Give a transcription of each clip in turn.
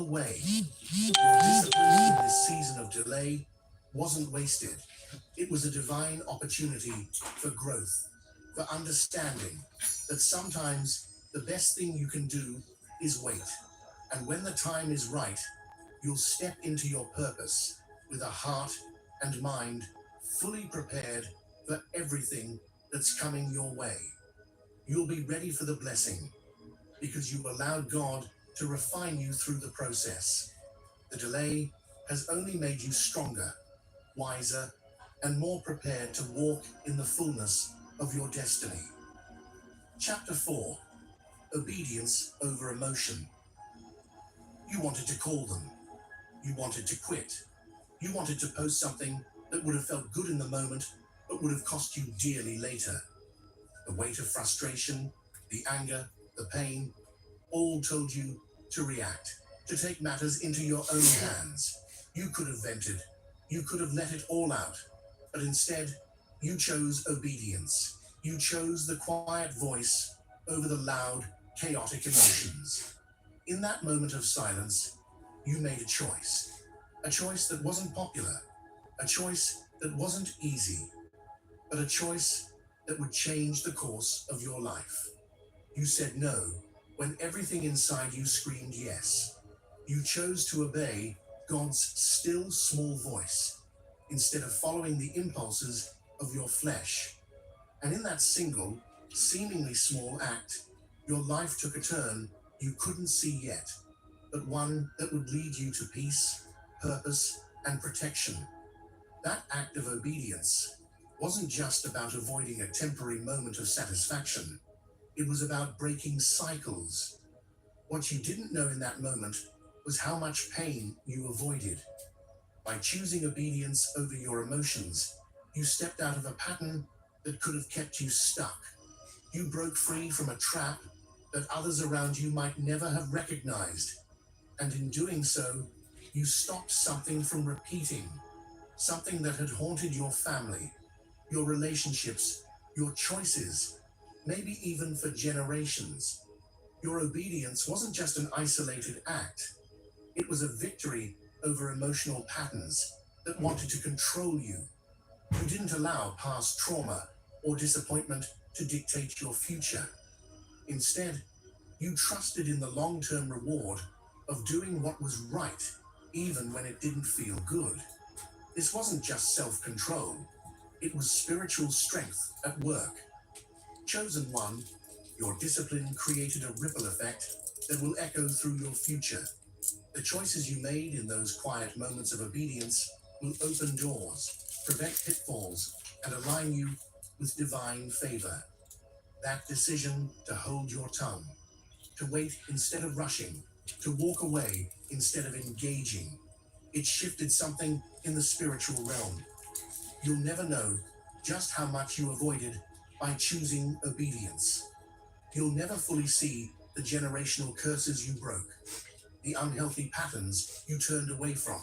way. Your discipline in this season of delay wasn't wasted. It was a divine opportunity for growth, for understanding that sometimes the best thing you can do is wait. And when the time is right, you'll step into your purpose with a heart and mind fully prepared for everything that's coming your way. You'll be ready for the blessing because you allowed God to refine you through the process. The delay has only made you stronger, wiser, and more prepared to walk in the fullness of your destiny. Chapter 4. Obedience over emotion. You wanted to call them. You wanted to quit. You wanted to post something that would have felt good in the moment, but would have cost you dearly later. The weight of frustration, the anger, the pain, all told you to react, to take matters into your own hands. You could have vented. You could have let it all out. But instead, you chose obedience. You chose the quiet voice over the loud, chaotic emotions. In that moment of silence, you made a choice. A choice that wasn't popular. A choice that wasn't easy. But a choice that would change the course of your life. You said no when everything inside you screamed yes. You chose to obey God's still small voice instead of following the impulses of your flesh. And in that single, seemingly small act, your life took a turn you couldn't see yet, but one that would lead you to peace, purpose, and protection. That act of obedience wasn't just about avoiding a temporary moment of satisfaction. It was about breaking cycles. What you didn't know in that moment was how much pain you avoided. By choosing obedience over your emotions, you stepped out of a pattern that could have kept you stuck. You broke free from a trap that others around you might never have recognized. And in doing so, you stopped something from repeating, something that had haunted your family, your relationships, your choices, maybe even for generations. Your obedience wasn't just an isolated act. It was a victory over emotional patterns that wanted to control you. You didn't allow past trauma or disappointment to dictate your future. Instead, you trusted in the long-term reward of doing what was right, even when it didn't feel good. This wasn't just self-control. It was spiritual strength at work. Chosen one, your discipline created a ripple effect that will echo through your future. The choices you made in those quiet moments of obedience will open doors, prevent pitfalls, and align you with divine favor. That decision to hold your tongue, to wait instead of rushing, to walk away instead of engaging, it shifted something in the spiritual realm. You'll never know just how much you avoided by choosing obedience. You'll never fully see the generational curses you broke, the unhealthy patterns you turned away from,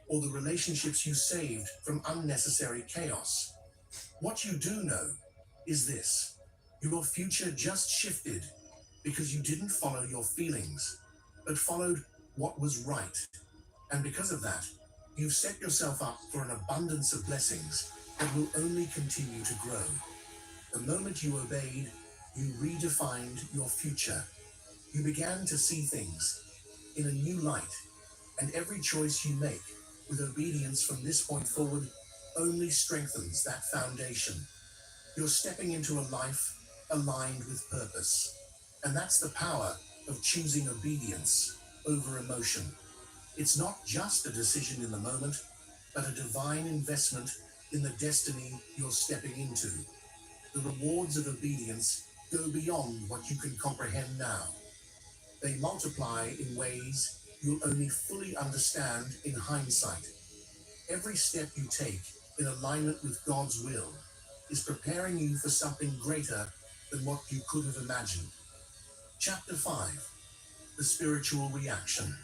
or the relationships you saved from unnecessary chaos. What you do know is this: your future just shifted because you didn't follow your feelings, but followed what was right. And because of that, you've set yourself up for an abundance of blessings that will only continue to grow. The moment you obeyed, you redefined your future. You began to see things in a new light, and every choice you make with obedience from this point forward only strengthens that foundation. You're stepping into a life aligned with purpose, and that's the power of choosing obedience over emotion. It's not just a decision in the moment, but a divine investment in the destiny you're stepping into. The rewards of obedience go beyond what you can comprehend now. They multiply in ways you'll only fully understand in hindsight. Every step you take in alignment with God's will is preparing you for something greater than what you could have imagined. Chapter 5. The Spiritual Reaction.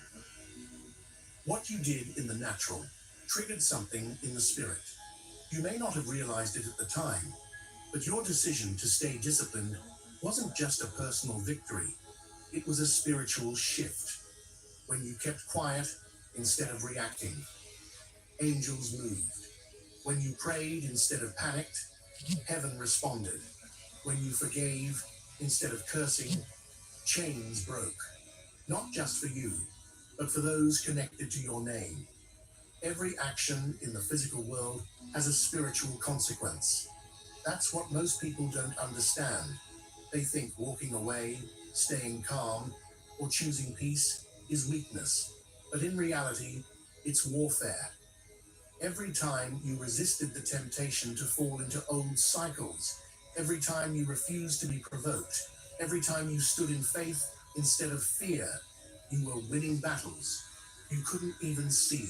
What you did in the natural triggered something in the spirit. You may not have realized it at the time, but your decision to stay disciplined wasn't just a personal victory. It was a spiritual shift. When you kept quiet instead of reacting, angels moved. When you prayed instead of panicked, heaven responded. When you forgave instead of cursing, chains broke. Not just for you, but for those connected to your name. Every action in the physical world has a spiritual consequence. That's what most people don't understand. They think walking away, staying calm, or choosing peace is weakness. But in reality, it's warfare. Every time you resisted the temptation to fall into old cycles, every time you refused to be provoked, every time you stood in faith instead of fear, you were winning battles you couldn't even see.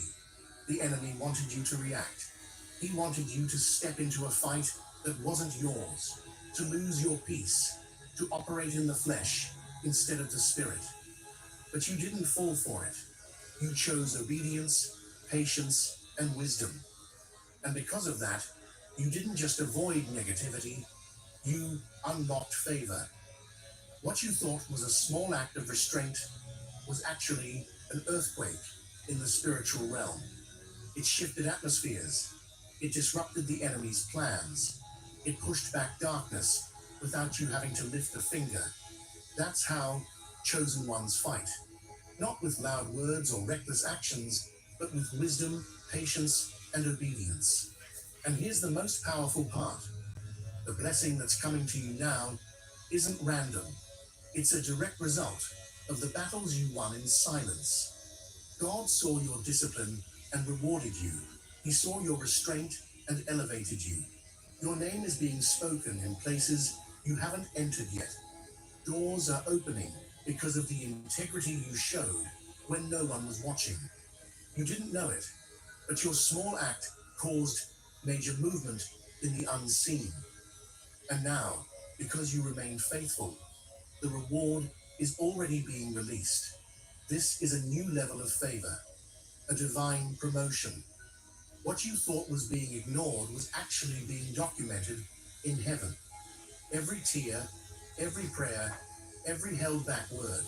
The enemy wanted you to react. He wanted you to step into a fight that wasn't yours, to lose your peace, to operate in the flesh instead of the spirit. But you didn't fall for it. You chose obedience, patience, and wisdom. And because of that, you didn't just avoid negativity, you unlocked favor. What you thought was a small act of restraint was actually an earthquake in the spiritual realm. It shifted atmospheres. It disrupted the enemy's plans. It pushed back darkness without you having to lift a finger. That's how chosen ones fight. Not with loud words or reckless actions, but with wisdom, patience, and obedience. And here's the most powerful part. The blessing that's coming to you now isn't random. It's a direct result of the battles you won in silence. God saw your discipline and rewarded you. He saw your restraint and elevated you. Your name is being spoken in places you haven't entered yet. Doors are opening because of the integrity you showed when no one was watching. You didn't know it, but your small act caused major movement in the unseen. And now, because you remained faithful, the reward is already being released. This is a new level of favor, a divine promotion. What you thought was being ignored was actually being documented in heaven. Every tear, every prayer, every held back word,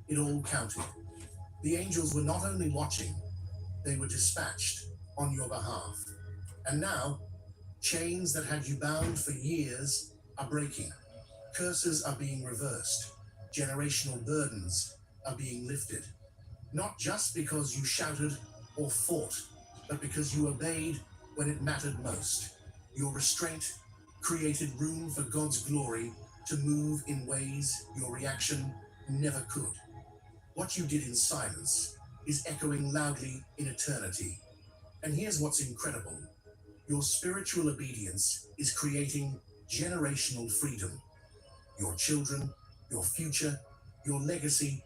it all counted. The angels were not only watching, they were dispatched on your behalf. And now, chains that had you bound for years are breaking. Curses are being reversed. Generational burdens are being lifted. Not just because you shouted or fought, but because you obeyed when it mattered most. Your restraint created room for God's glory to move in ways your reaction never could. What you did in silence is echoing loudly in eternity. And here's what's incredible. Your spiritual obedience is creating generational freedom. Your children, your future, your legacy,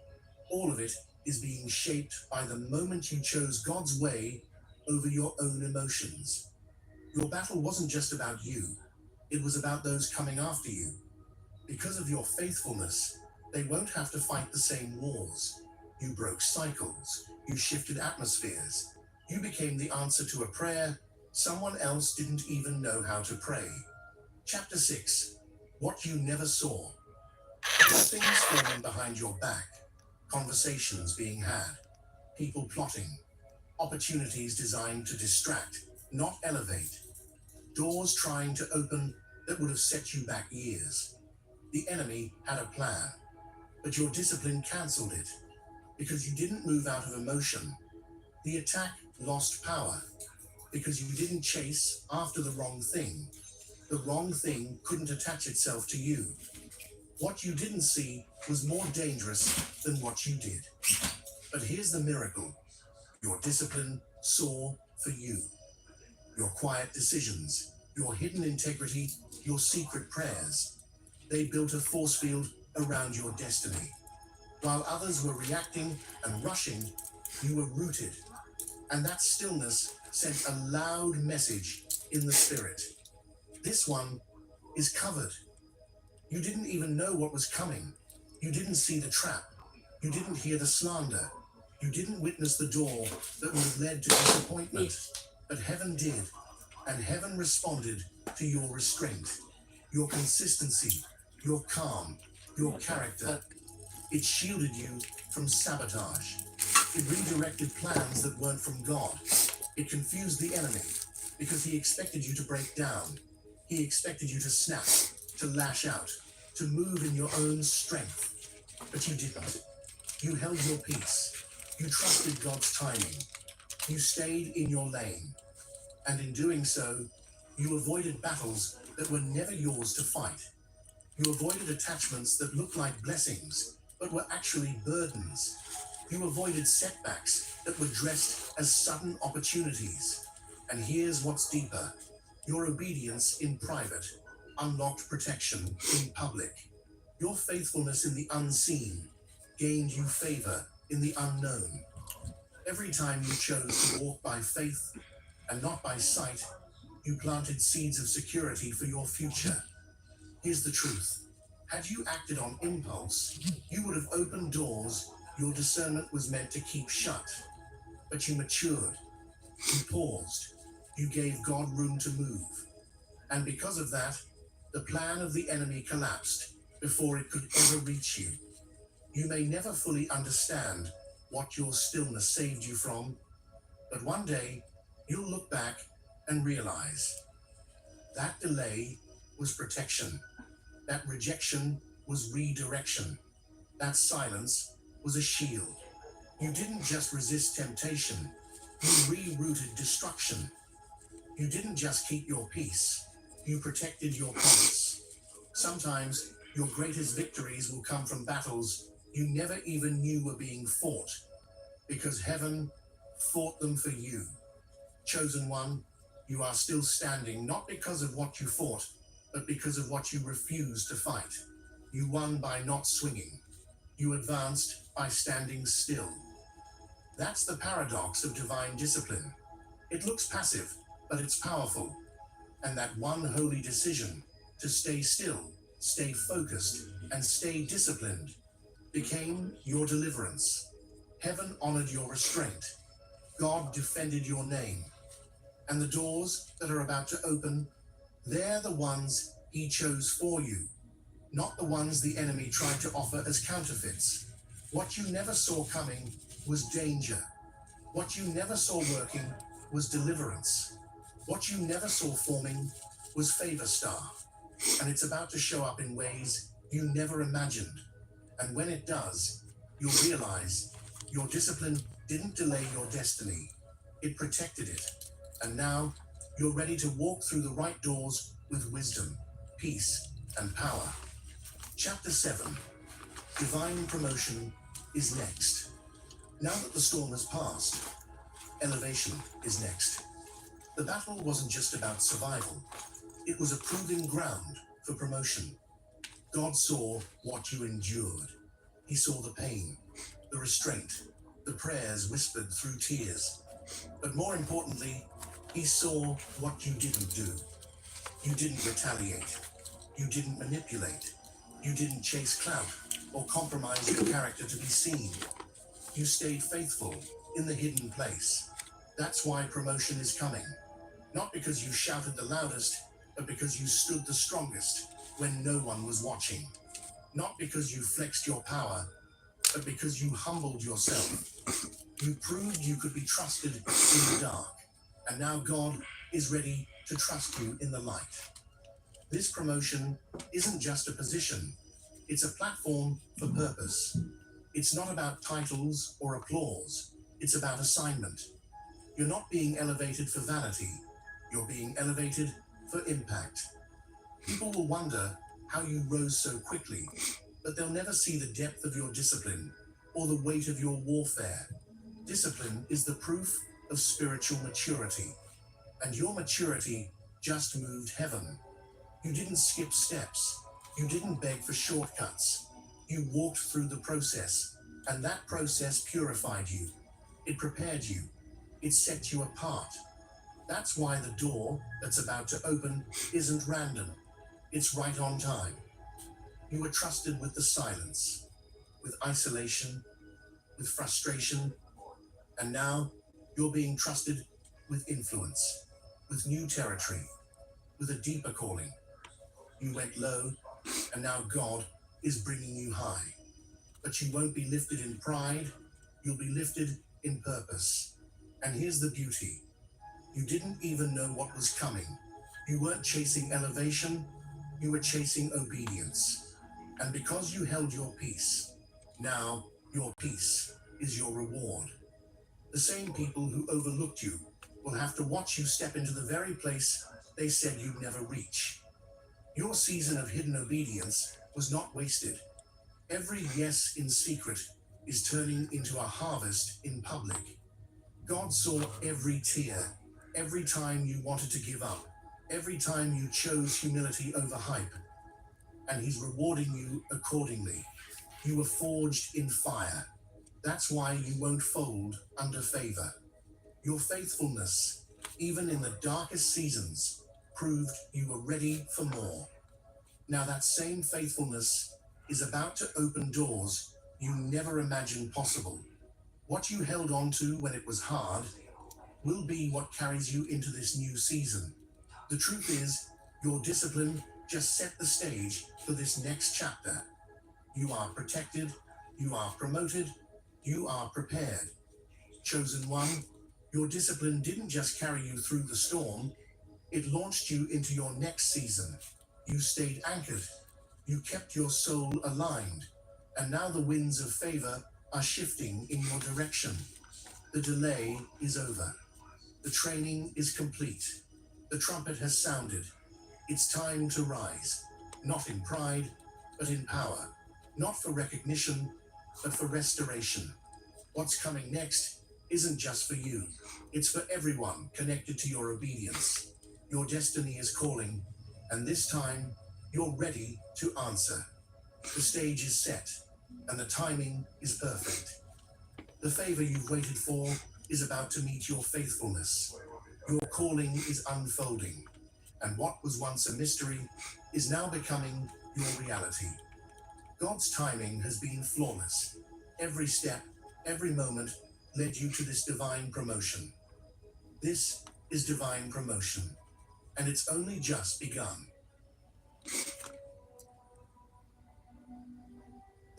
all of it is being shaped by the moment you chose God's way over your own emotions. Your battle wasn't just about you, it was about those coming after you. Because of your faithfulness, they won't have to fight the same wars. You broke cycles, you shifted atmospheres, you became the answer to a prayer someone else didn't even know how to pray. Chapter 6. What you never saw. Things forming behind your back, conversations being had, people plotting, opportunities designed to distract, not elevate, doors trying to open that would have set you back years. The enemy had a plan, but your discipline cancelled it because you didn't move out of emotion. The attack lost power because you didn't chase after the wrong thing. The wrong thing couldn't attach itself to you. What you didn't see was more dangerous than what you did. But here's the miracle. Your discipline saw for you. Your quiet decisions, your hidden integrity, your secret prayers. They built a force field around your destiny. While others were reacting and rushing, you were rooted. And that stillness sent a loud message in the spirit. This one is covered. You didn't even know what was coming. You didn't see the trap. You didn't hear the slander. You didn't witness the door that would have led to disappointment. But heaven did. And heaven responded to your restraint, your consistency, your calm, your character. It shielded you from sabotage. It redirected plans that weren't from God. It confused the enemy because he expected you to break down. He expected you to snap, to lash out, to move in your own strength. But you didn't. You held your peace. You trusted God's timing. You stayed in your lane. And in doing so, you avoided battles that were never yours to fight. You avoided attachments that looked like blessings, but were actually burdens. You avoided setbacks that were dressed as sudden opportunities. And here's what's deeper. Your obedience in private unlocked protection in public. Your faithfulness in the unseen gained you favor in the unknown. Every time you chose to walk by faith and not by sight, you planted seeds of security for your future. Here's the truth. Had you acted on impulse, you would have opened doors your discernment was meant to keep shut. But you matured. You paused. You gave God room to move. And because of that, the plan of the enemy collapsed before it could ever reach you. You may never fully understand what your stillness saved you from, but one day you'll look back and realize that delay was protection. That rejection was redirection. That silence was a shield. You didn't just resist temptation, you rerouted destruction. You didn't just keep your peace, you protected your promise. Sometimes your greatest victories will come from battles you never even knew were being fought, because heaven fought them for you. Chosen one, you are still standing not because of what you fought, but because of what you refused to fight. You won by not swinging. You advanced by standing still. That's the paradox of divine discipline. It looks passive, but it's powerful. And that one holy decision to stay still, stay focused, and stay disciplined became your deliverance. Heaven honored your restraint. God defended your name. And the doors that are about to open, they're the ones He chose for you, not the ones the enemy tried to offer as counterfeits. What you never saw coming was danger. What you never saw working was deliverance. What you never saw forming was favor star. And it's about to show up in ways you never imagined. And when it does, you'll realize your discipline didn't delay your destiny. It protected it. And now you're ready to walk through the right doors with wisdom, peace, and power. Chapter 7. Divine promotion is next. Now that the storm has passed, elevation is next. The battle wasn't just about survival. It was a proving ground for promotion. God saw what you endured. He saw the pain, the restraint, the prayers whispered through tears. But more importantly, He saw what you didn't do. You didn't retaliate. You didn't manipulate. You didn't chase clout or compromise your character to be seen. You stayed faithful in the hidden place. That's why promotion is coming. Not because you shouted the loudest, but because you stood the strongest when no one was watching. Not because you flexed your power, but because you humbled yourself. You proved you could be trusted in the dark. And now God is ready to trust you in the light. This promotion isn't just a position. It's a platform for purpose. It's not about titles or applause. It's about assignment. You're not being elevated for vanity. You're being elevated for impact. People will wonder how you rose so quickly, but they'll never see the depth of your discipline or the weight of your warfare. Discipline is the proof of spiritual maturity, and your maturity just moved heaven. You didn't skip steps. You didn't beg for shortcuts. You walked through the process, and that process purified you. It prepared you. It set you apart. That's why the door that's about to open isn't random. It's right on time. You were trusted with the silence, with isolation, with frustration, and now you're being trusted with influence, with new territory, with a deeper calling. You went low, and now God is bringing you high. But you won't be lifted in pride. You'll be lifted in purpose. And here's the beauty. You didn't even know what was coming. You weren't chasing elevation, you were chasing obedience. And because you held your peace, now your peace is your reward. The same people who overlooked you will have to watch you step into the very place they said you'd never reach. Your season of hidden obedience was not wasted. Every yes in secret is turning into a harvest in public. God saw every tear, every time you wanted to give up, every time you chose humility over hype, and He's rewarding you accordingly. You were forged in fire. That's why you won't fold under favor. Your faithfulness, even in the darkest seasons, proved you were ready for more. Now that same faithfulness is about to open doors you never imagined possible. What you held on to when it was hard will be what carries you into this new season. The truth is, your discipline just set the stage for this next chapter. You are protected, you are promoted, you are prepared. Chosen one, your discipline didn't just carry you through the storm, it launched you into your next season. You stayed anchored, you kept your soul aligned, and now the winds of favor are shifting in your direction. The delay is over. The training is complete. The trumpet has sounded. It's time to rise, not in pride, but in power. Not for recognition, but for restoration. What's coming next isn't just for you. It's for everyone connected to your obedience. Your destiny is calling, and this time, you're ready to answer. The stage is set, and the timing is perfect. The favor you've waited for is about to meet your faithfulness. Your calling is unfolding, and what was once a mystery is now becoming your reality. God's timing has been flawless. Every step, every moment led you to this divine promotion. This is divine promotion, and it's only just begun.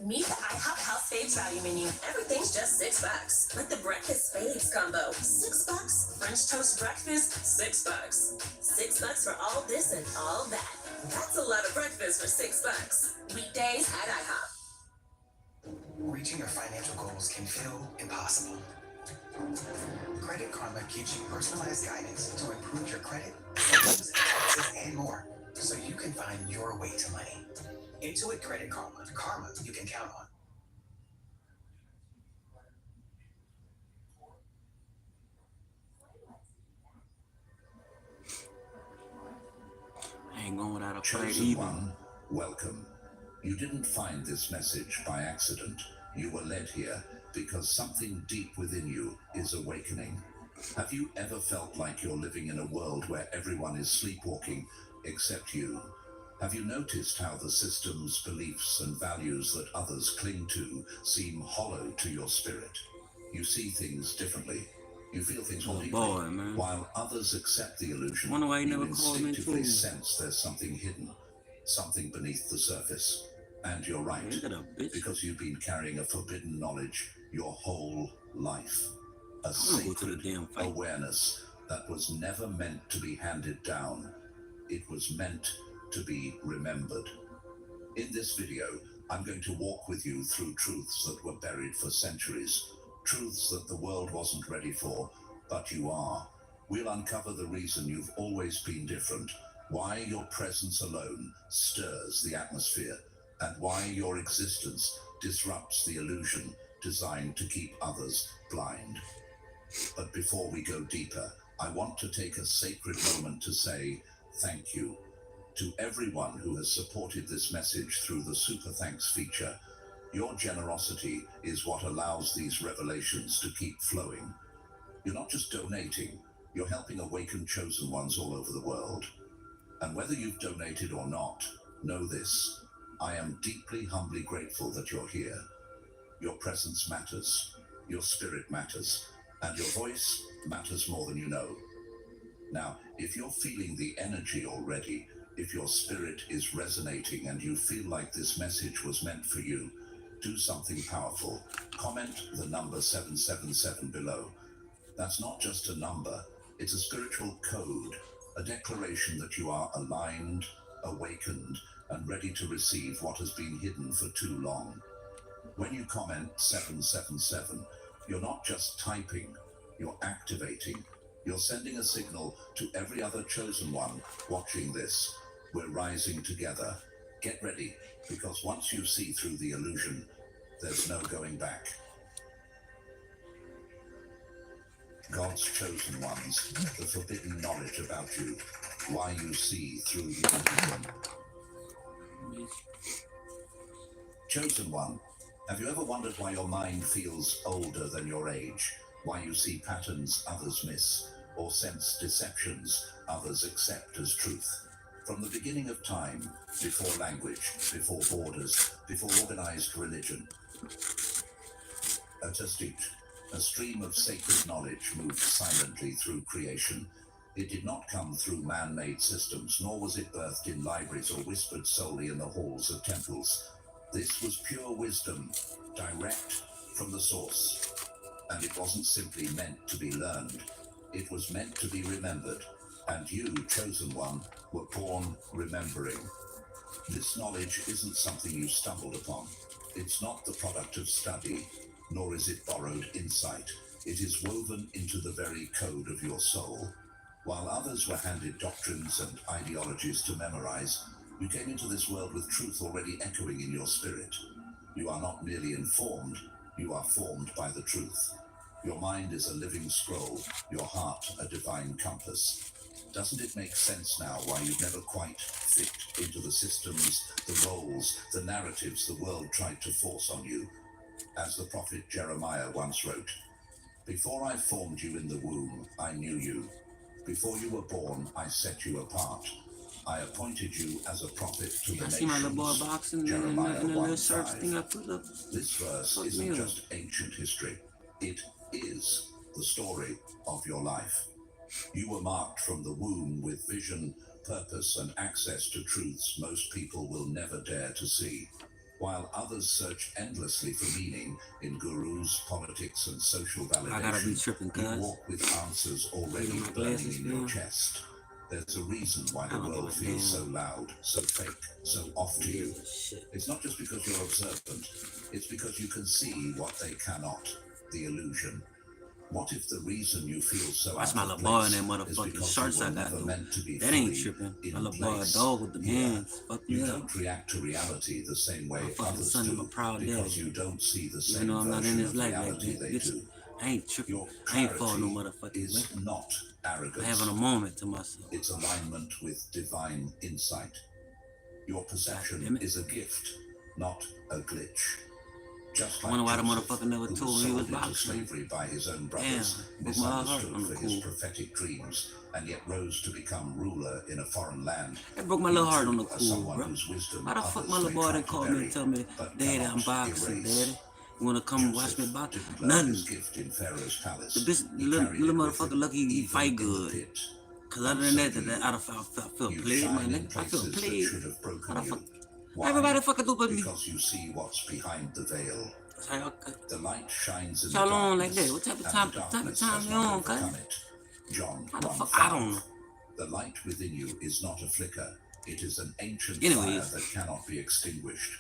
Meet the IHOP House Faves value menu. Everything's just $6. Like the breakfast faves combo, $6. French toast breakfast, $6. $6 for all this and all that. That's a lot of breakfast for $6. Weekdays at IHOP. Reaching your financial goals can feel impossible. Credit Karma gives you personalized guidance to improve your credit, savings, taxes, and more, so you can find your way to money. Intuit Credit Karma, karma you can count on. I ain't going without a fight Chosen either. one, welcome. You didn't find this message by accident. You were led here because something deep within you is awakening. Have you ever felt like you're living in a world where everyone is sleepwalking except you? Have you noticed how the systems, beliefs, and values that others cling to seem hollow to your spirit? You see things differently. You feel things more deeply, man. while others accept the illusion. Wonder why he You never called me instinctively too. sense there's something hidden, something beneath the surface. And you're right, Ain't that a bitch? because you've been carrying a forbidden knowledge your whole life. A I'm gonna go to the sacred damn fight. awareness that was never meant to be handed down. It was meant to be remembered. In this video, I'm going to walk with you through truths that were buried for centuries, truths that the world wasn't ready for, but you are. We'll uncover the reason you've always been different, why your presence alone stirs the atmosphere, and why your existence disrupts the illusion designed to keep others blind. But before we go deeper, I want to take a sacred moment to say thank you. To everyone who has supported this message through the Super Thanks feature, your generosity is what allows these revelations to keep flowing. You're not just donating, you're helping awaken chosen ones all over the world. And whether you've donated or not, know this: I am deeply, humbly grateful that you're here. Your presence matters, your spirit matters, and your voice matters more than you know. Now, if you're feeling the energy already, if your spirit is resonating and you feel like this message was meant for you, do something powerful. Comment the number 777 below. That's not just a number, it's a spiritual code, a declaration that you are aligned, awakened, and ready to receive what has been hidden for too long. When you comment 777, you're not just typing, you're activating. You're sending a signal to every other chosen one watching this. We're rising together. Get ready, because once you see through the illusion, there's no going back. God's chosen ones, the forbidden knowledge about you, why you see through the illusion. Chosen one, have you ever wondered why your mind feels older than your age? Why you see patterns others miss, or sense deceptions others accept as truth? From the beginning of time, before language, before borders, before organized religion, a stream of sacred knowledge moved silently through creation. It did not come through man-made systems, nor was it birthed in libraries or whispered solely in the halls of temples. This was pure wisdom, direct from the source. And it wasn't simply meant to be learned. It was meant to be remembered. And you, chosen one, were born remembering. This knowledge isn't something you stumbled upon. It's not the product of study, nor is it borrowed insight. It is woven into the very code of your soul. While others were handed doctrines and ideologies to memorize, you came into this world with truth already echoing in your spirit. You are not merely informed, you are formed by the truth. Your mind is a living scroll, your heart a divine compass. Doesn't it make sense now why you've never quite fit into the systems, the roles, the narratives the world tried to force on you? As the prophet Jeremiah once wrote, "Before I formed you in the womb, I knew you. Before you were born, I set you apart. I appointed you as a prophet to the I see my little boy nations." boxing Jeremiah in the little 1:5. search thing I put up. This verse Fuck isn't me up. just ancient history. It is the story of your life. You were marked from the womb with vision, purpose, and access to truths most people will never dare to see. While others search endlessly for meaning in gurus, politics, and social I gotta be validation, tripping, you cuz. walk with answers already my burning glasses, in your man. chest. There's a reason why the I don't world give a feels damn. so loud, so fake, so off to you. Shit. It's not just because you're observant, it's because you can see what they cannot, the illusion. What if the reason you feel so Watch out my of little boy in place that is motherfucking because shorts you I were got never though. meant to be That ain't fully tripping. in My little boy a place dog with the here. hands. Fuck me You up. don't react to reality the same way My fucking others son, I'm a do, proud because daddy. you don't see the Even same though I'm not in version his of life like reality that, they bitch. do. I ain't tripping. Your I ain't falling no clarity motherfucking way. is not I'm arrogance. having a moment to myself. It's alignment with divine insight. Your perception damn it. is a gift, not a glitch. Just I like wonder why the Joseph, motherfucker never who told was me he was sold into boxing. slavery by his own brothers, Damn, broke my heart misunderstood on the for his cool. prophetic dreams, and yet rose to become ruler in a foreign land. That broke my You little heart too on the are cool, someone bro. whose wisdom Why the fuck others my little may boy try didn't to call me bury, and tell me, but Daddy, I'm cannot boxing, erase. Daddy? You wanna come watch me Joseph box? didn't learn Nothing. his gift in Pharaoh's palace. The bitch, He little carried it with motherfucker him, lucky he even fight in the good. pit. Cause other than that, I feel You played, shine my in nigga. I feel places that played. should have broken How the you. fuck? Why? Everybody fucking do but me. Because you see what's behind the veil. The light shines in the How long darkness, like that? What type of and time? the Type of darkness time has you not on, cuz? overcome it. John How the 1:5. fuck? I don't know. The light within you is not a flicker. It is an ancient Anyways. fire that cannot be extinguished.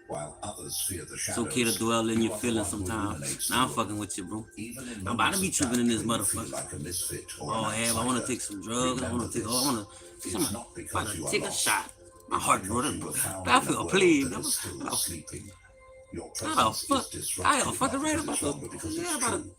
While others fear the It's shadows, okay to dwell in you your are the feelings one who sometimes. illuminates Now I'm the fucking with you, bro. Even in I'm about to be moments of tripping in this doubt when you feel motherfucker. like a misfit or Oh, an yeah, I want outsider, to take some drugs. I want remember to take. this. Oh, I want to. It's not because you are take a lost. shot. My It's heart because broke. you were found I in a feel world played. that is still sleeping. Your How the presence fuck? is I disrupted, am fucking not right because about it's the. wrong, but because Yeah, it's about to. true.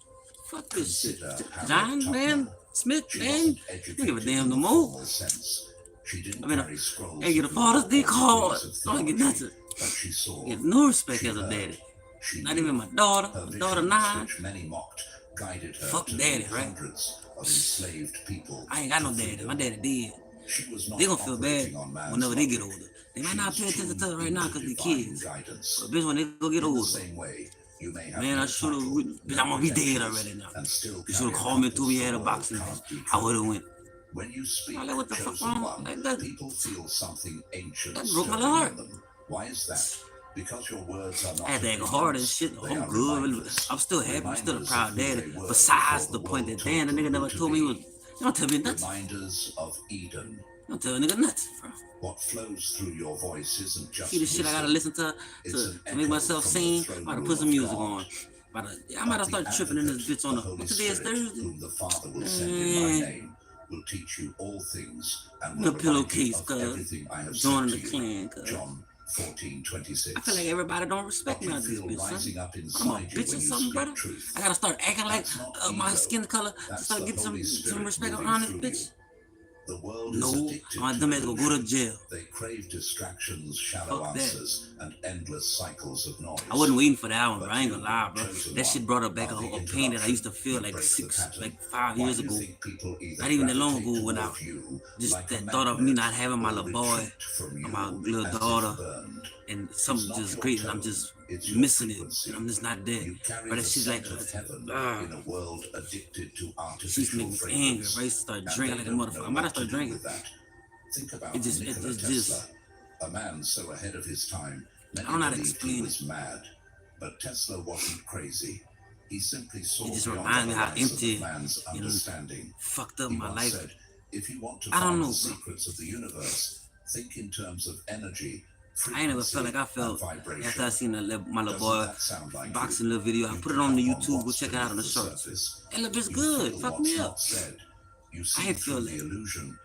Fuck this shit. Consider Harriet John, Tubman. man. Smith, She man. wasn't I educated don't give a damn in no the more. formal sense. She didn't I mean, carry scrolls I get a of father's law day or call. degrees of I don't get theology, nothing. but she saw. Get no respect She as a heard. daddy. She Not knew. even my daughter. Her My daughter visions, 9. which many mocked, guided her Fuck to daddy, lead right? hundreds of enslaved people. I ain't got to no daddy. freedom. My daddy dead. She was not They gonna feel bad operating on man's whenever they get logic. older. They might She not was pay attention to tuned it right now into because they divine kids. guidance. But bitch, when they go get In the older, same way, you may have man, no I should have. title, Bitch, no I'm gonna be dead credentials, already now. and still You should have carry a called me and told me you compass had a the boxing world match. can't be I would have traced. went. When you speak I'm like, what the fuck chosen wrong? one, Like that. people feel something ancient That broke my stirring heart. in them. Why is that? Because your words are not I had to act hard and shit. I'm good. I'm still happy. I'm still a proud daddy. Besides the point that damn, the nigga never told me he was. You don't tell me nothing. Reminders of Eden. You don't tell a nigga nothing, bro. What flows through your voice isn't just See the shit I gotta listen to make myself sing. I'm about to put some music on. I might have started tripping in this bitch on what today is Thursday. Whom the Father will send in my name will teach you all things and The will pillowcase, remind you of cuz. everything I have Joining said the to you. clan, cuz. John 14:26. I feel like everybody don't respect me What out you this feel bitch, rising son. up I'm a inside you bitch when or you something, speak brother. truth. I gotta start acting like That's not my ego. skin color to That's start the getting Holy some Spirit respect moving around this through bitch. you. The world No, is addicted my to dumb ass gonna go to illusion. jail. They crave distractions, shallow Fuck that. answers, and endless cycles of noise. I wasn't waiting for that one, bro. But I ain't gonna you, lie, bro. chosen That shit one, brought up back are the a pain that I used to feel interruption. like You break the pattern. 5 Why years do you ago. think people either Not even that long gravitate ago when I toward you just like a that thought of me magnet not having my or little boy retreat from or you my little as if daughter burned? and It's something not just your great and I'm tone, just it's your missing it frequency. and I'm just not there. You carry But the that shit like scent of heaven in a world addicted to she used to artificial make me angry. fragrance. Bro. I used to start And drinking they like a don't motherfucker. know I might have what to started do drinking. with that. Think about It just Nikola Tesla, just a man so ahead of his time. Many I don't know how to believed he explain was mad, but Tesla wasn't crazy. He simply saw it just beyond reminds the me how horizon empty of man's and understanding. fucked up He my once life. said, "If you want to I don't find know, the bro. secrets of the universe, think in terms of energy, I ain't never felt like I frequency, felt and vibration." after I seen my little Doesn't boy that sound like boxing you? little video. I You put it pick on the up on YouTube. Go what's check it out on the beneath shorts. surface. That little bitch You good. feel Fuck what's me up. not said. You I see hate through feel the like illusion.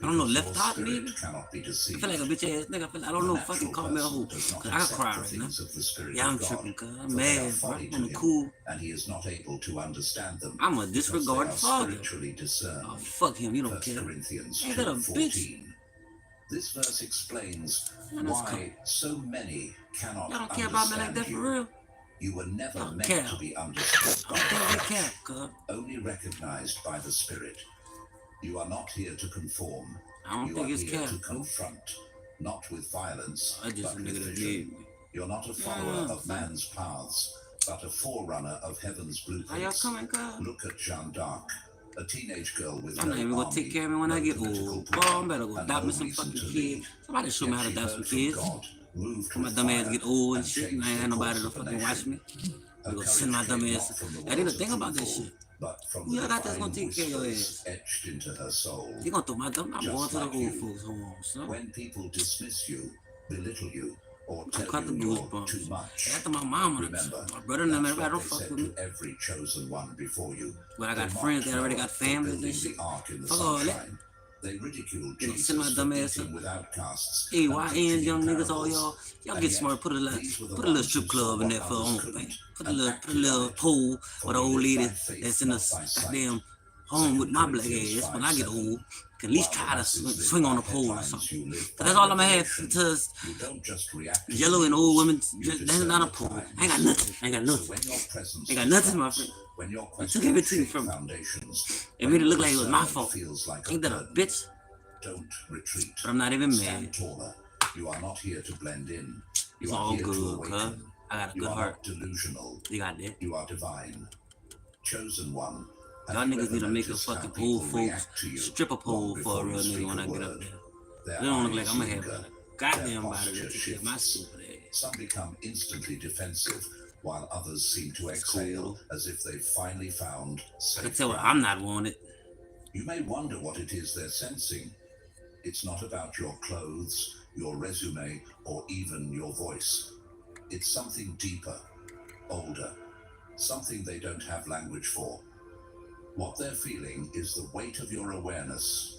I don't know, Because left your out spirit maybe. cannot be I deceived. feel like a bitch ass nigga. I feel like, I don't The know. Fucking natural call me a hoe. person does not Cause I can accept cry the right now. things of the Spirit Yeah, I'm of God, tripping. Cause I'm for they are mad, bro. folly to I'm him, cool. and he is not able to understand them. I'm a because disregard they are father. spiritually discerned. Oh fuck him. You don't 1 care. Corinthians Ain't that a 2:14. This verse explains Man, that's why so many cannot Y'all don't care about me like that for you. real. You were never Y'all meant care. to be understood I by don't think the they care, flesh, cuz. only recognized by the Spirit. You are not here to conform. I don't You think are it's here care. to confront, not with violence, I just but a nigga with that vision. need me. You're not a follower Yeah. of man's paths, but a forerunner of heaven's How y'all blueprints. coming, cuz? Look at Jeanne d'Arc, a teenage girl with I'm no not even gonna army, take care of me when no I get political old. power, Boy, I'm better go and adopt no me some reason fucking to kids. lead. Somebody show me Yet how to she adopt heard some from kids. God, moved When my with dumb ass fire, get old and and shit, and I changed ain't the had nobody course to of a fucking nation. watch me. Her You gonna courage send my dumb came ass. not from the I didn't words think of about that approval, shit. but from Who the y'all got that's divine gonna take care of your whispers ass? etched into her soul. You gonna throw my dumb? I'm Just going to the like old you. folks home, son. When people dismiss you, belittle you, or I tell caught the you you're too goosebumps. much, After my mama, remember, my brother and them, that's everybody what don't they fuck said with me. to every chosen one before you. But I They got friends mocked that already Noah got for families and building shit. the ark in the Fuck all that. sunshine. They ridiculed You know, send my Jesus dumb for ass up. eating with outcasts Hey, and YN preaching young in niggas, all parables. y'all And get yet, smart. Put a these were the little ones strip who saw club in what there for others own couldn't thing. Put a and little acted on it. pole For with an we old live lady by faith, that's in the not by sight. goddamn home with 2 my black Corinthians ass. When I get 5:7. old, can at least While the try to masses live swing on by a pole or headlines, something. you live Cause by that's all I'm gonna have. revelation. Because You don't just react to yellow the and old news, women, you that's discern not a the pole. times. I ain't got nothing. I ain't got So nothing. when your presence I got nothing, my disrupts, friend. when your You took questions everything shake from me. foundations, It when made it your look like it was my discernment fault. feels like a Ain't that a burden, bitch? don't retreat. But I'm not even Stand mad. taller. You are not here to blend in. It's You are all here to good, cuz. awaken. I got a You good are heart. not delusional. You got that. You are divine. Chosen one. Y'all Have you niggas ever need to make a noticed how fucking people old folks react to you stripper pole long for a before real you nigga speak when a I get up word? there. Their They don't look like eyes I'm gonna have linger, a their goddamn body posture to take care of my shifts. stupid ass. Some become instantly defensive, while others seem to That's exhale cool. as if they've finally found I can safe tell when ground. I'm not wanted. You may wonder what it is they're sensing. It's not about your clothes, your resume, or even your voice. It's something deeper, older, something they don't have language for. What they're feeling is the weight of your awareness.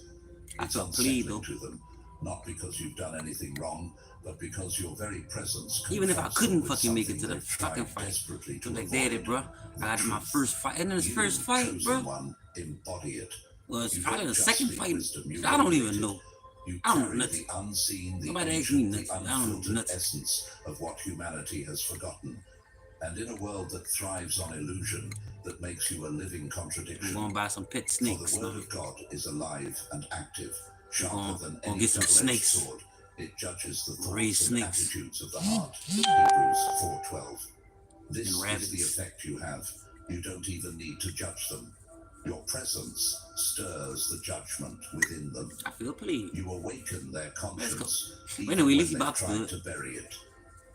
I It's felt plead though. unsettling to them, not because you've done anything wrong, but because your very presence Even if I confronts couldn't them with fucking make it something to the they've fucking tried fight. desperately to I'm like, avoid. daddy, bro. I got my truth. first fight. And then his You, first fight, chosen bro. one, embody it. Well, it's You probably don't the just second speak fight. wisdom, you I don't radiate even it. know. You I don't know carry nothing. the unseen, the Nobody asked me ancient, the nothing. I don't know unfiltered nothing. essence of what humanity has forgotten. And in a world that thrives on illusion, that makes you a living I'm contradiction, gonna buy some pet for snakes the now. word of God is alive and active, sharper gonna- than gonna any get some double-edged snakes. sword. It judges the Raise thoughts and snakes. attitudes of the heart. Hebrews 4:12. This And is rabbits. the effect you have. You don't even need to judge them. Your presence stirs the judgment within them. I feel pleased. You awaken their conscience, Well, even anyway, at when least he they've boxed tried good. to bury it.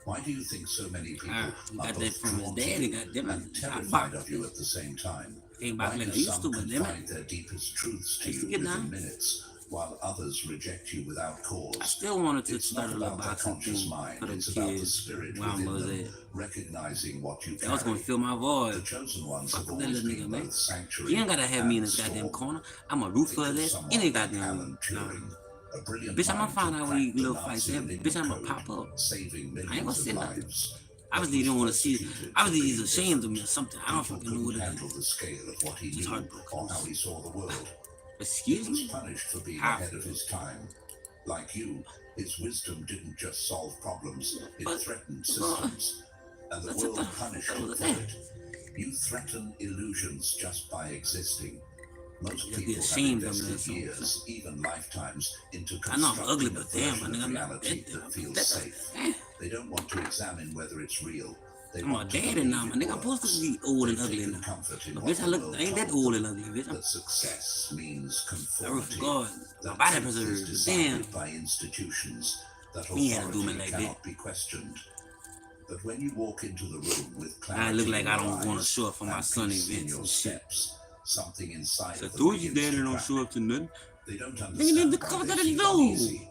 Why do you think so many people are got that both from his drawn to daddy, you goddamn it. and I terrified boxed of you at the same time? came Why back like I do used some to, but damn confide it. their deepest truths I to used to you get within down. minutes, while others reject you without I cause? still wanted to It's start not a little about the boxing conscious thing mind, for the it's about the kids spirit while I within was them, there. recognizing what you That was gonna carry. fill my The void. chosen ones Fuck have that always little nigga, been man. both sanctuary You ain't gotta have me in and this goddamn storm. corner. I'm a root Think for of this. someone Any like goddamn Alan nah. Turing, a brilliant Bitch, I'm gonna mind find who out when you cracked the little fights. Nazi Bitch, Enigma I'm gonna code, pop up. saving I ain't millions gonna of say nothing. lives. Obviously, you don't want to see it. Persecuted for Obviously, he's being ashamed of me or different. something. I don't People fucking know what couldn't it handle is. the scale of what he Just knew heartbroken. or how he saw the world. He Excuse was me? punished for being How? ahead of his time. Like you, his wisdom didn't just solve problems, it But- threatened systems. And the world punished him for it. You threaten illusions just by existing. Most Just be people have ashamed of invested this, so- years, even lifetimes, into I know I'm constructing ugly, a but damn, my version nigga, of I'm not reality that. that feels safe. Damn. They don't want to examine whether it's real. They I'm a want to daddy believe now, my it nigga. I'm supposed to works. be old and They've ugly taken now. comfort in But what bitch, I the look, world I ain't that told old them, and ugly, bitch. that success means I work for conformity. God. My That body truth is preserved. decided Damn. by institutions, that He had to do me authority like cannot be questioned. But when you walk into the room with I clarity look like in I your don't want to eyes show up for my and son peace in events your and shit. steps, something inside So of them told you begins daddy to don't crack. show up to nothing. They don't Nigga, understand the why cover they that feel know. uneasy.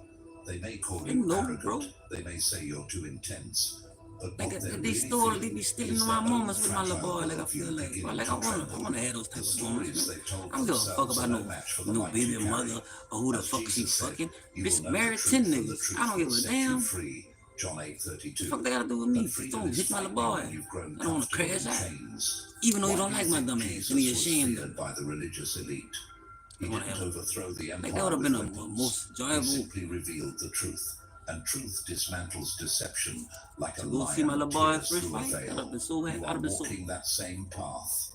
They may call They you know, arrogant. bro. They may say you're too intense. But what Nigga, they're they really stole, they feeling be stealing is my their own moments with my little fragile boy. Like I worldview feel like, bro, beginning like to I wanna tremble. have those The type of moments. stories Man. they've told I don't give a fuck themselves about are no no match for the no light baby you carry. mother or who the As fuck she Jesus said, fucking. you will Bitch know married the 10 truth, and the niggas. truth I don't give will a set you damn. free. John The 8:32. fuck they gotta do with me? But Just freedom don't is hit my little frightening boy. when you've grown I don't wanna comfortable crash in out. chains. Even though you Why don't do like you my think dumb ass, Jesus and he was ashamed of feared it. by the religious elite? He I wanna didn't have overthrow the like that would empire have with been the weapons. most He enjoyable simply revealed the truth. And truth dismantles deception like a to go see my lion little boy tears first through a fight. I'd have veil. been so happy. You I'd are have been so. walking that same path.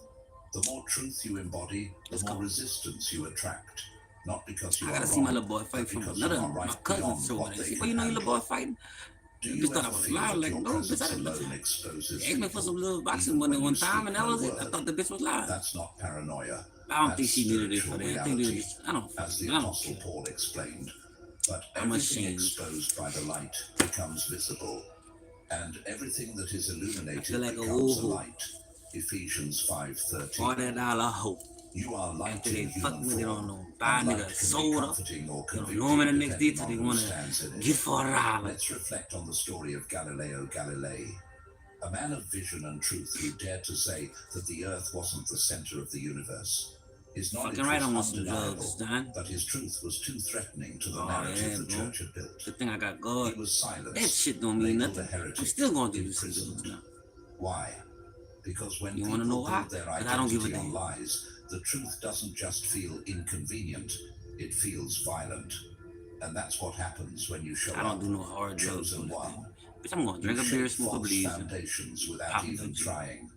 The more truth you embody, the Let's more go. resistance you attract. Not because you I are gotta see my wrong, little boy fight but from because another you are my right cousin beyond show. what They they say, can well, you know your little boy handle. fighting. Do Bitch you thought I ever was feel loud, that like your no, bitch. I presence didn't. alone exposes They asked me for some people, little boxing even money when you one time, speak and that no was it. I word? thought the bitch was loud. That's not paranoia. I don't That's think she needed it for spiritual that. I think reality, I don't. as the I don't Apostle care. Paul explained. But I'm everything ashamed. exposed by the light becomes visible, and everything that is I feel illuminated like a becomes a woo-hoo. light. Ephesians 5:13. $40 hoe. You are light After they in fuck human me, they don't form. know. Buy a And nigga light can be soda. comforting or They don't convicting, know him in the next day depending till on they who wanna stands in it. get $40. Let's reflect on the story of Galileo Galilei, a man of vision and truth who dared to say that the earth wasn't the center of the universe. His knowledge Fucking right, I want was some undeniable, drugs, John. but his truth was too threatening to the Oh, narrative yeah, the bro. church had built. Good thing I got He God. was silenced, That shit don't mean labeled a nothing. I'm heretic, still gonna do this imprisoned. drugs now. Why? Because when You people wanna know why? build their 'Cause I don't give a identity on damn. lies, the truth doesn't just feel inconvenient, it feels violent. And that's what happens when you show I don't up, do no hard drugs. chosen So one. bitch, I'm gonna drink a You beer, shape smoke a false bleed, foundations without pop even that shit. trying.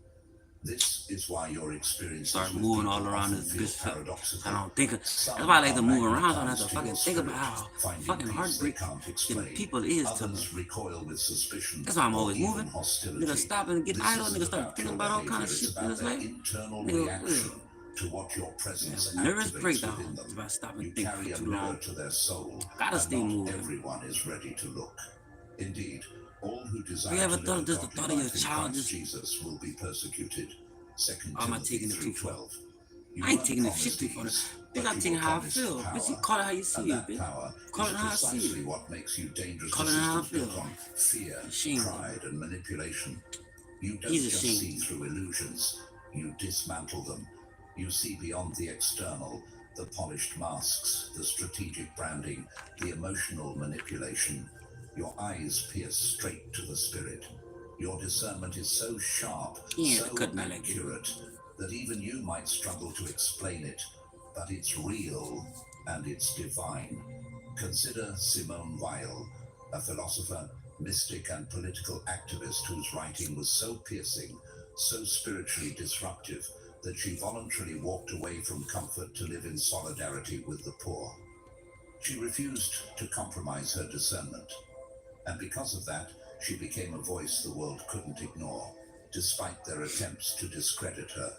This is why your experiences Start with moving people all around often this feel bitch. paradoxical. I don't think. That's Some why I like to are move around. So I don't have magnetized to to fucking your think spirit, about how finding fucking peace they heartbreak can't them explain. people is to me. Others recoil with suspicion. That's why I'm or always even moving. hostility. Nigga stop and get This idle. isn't Nigga start about thinking your about all kind of behavior, shit it's in his about their life. internal Nigga, reaction to what your presence nervous activates breakdown within them. if I stop You and think carry for a too mirror long. to their soul, Gotta and stay not moving. everyone is ready to look. Indeed, all who desire You ever to thought live a just the godly thought of your life in child Christ just? Jesus will be persecuted. 2 Or am I Timothy taking it too far? 3:12. You I ain't weren't taking this shit promised too far. ease, Bitch, but I'm you taking were how I promised feel. Bitch, you power. call it how you see And it, that bitch. power Call is it how I see precisely it. what makes you dangerous Call to it how I systems built feel. on fear, Ashamed. pride, and manipulation. You don't He's just ashamed. see through illusions, you dismantle them. You see beyond the external, the polished masks, the strategic branding, the emotional manipulation. Your eyes pierce straight to the spirit. Your discernment is so sharp, He ain't so cut me like this. accurate, that even you might struggle to explain it. But it's real and it's divine. Consider Simone Weil, a philosopher, mystic, and political activist whose writing was so piercing, so spiritually disruptive, that she voluntarily walked away from comfort to live in solidarity with the poor. She refused to compromise her discernment, and because of that, she became a voice the world couldn't ignore, despite their attempts to discredit her.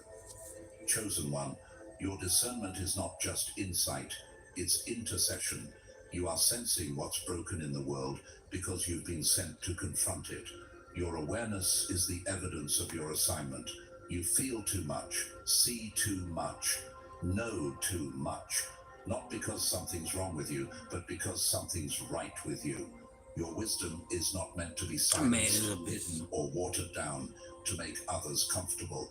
Chosen one, your discernment is not just insight, it's intercession. You are sensing what's broken in the world because you've been sent to confront it. Your awareness is the evidence of your assignment. You feel too much, see too much, know too much. Not because something's wrong with you, but because something's right with you. Your wisdom is not meant to be silenced, hidden, or watered down to make others comfortable.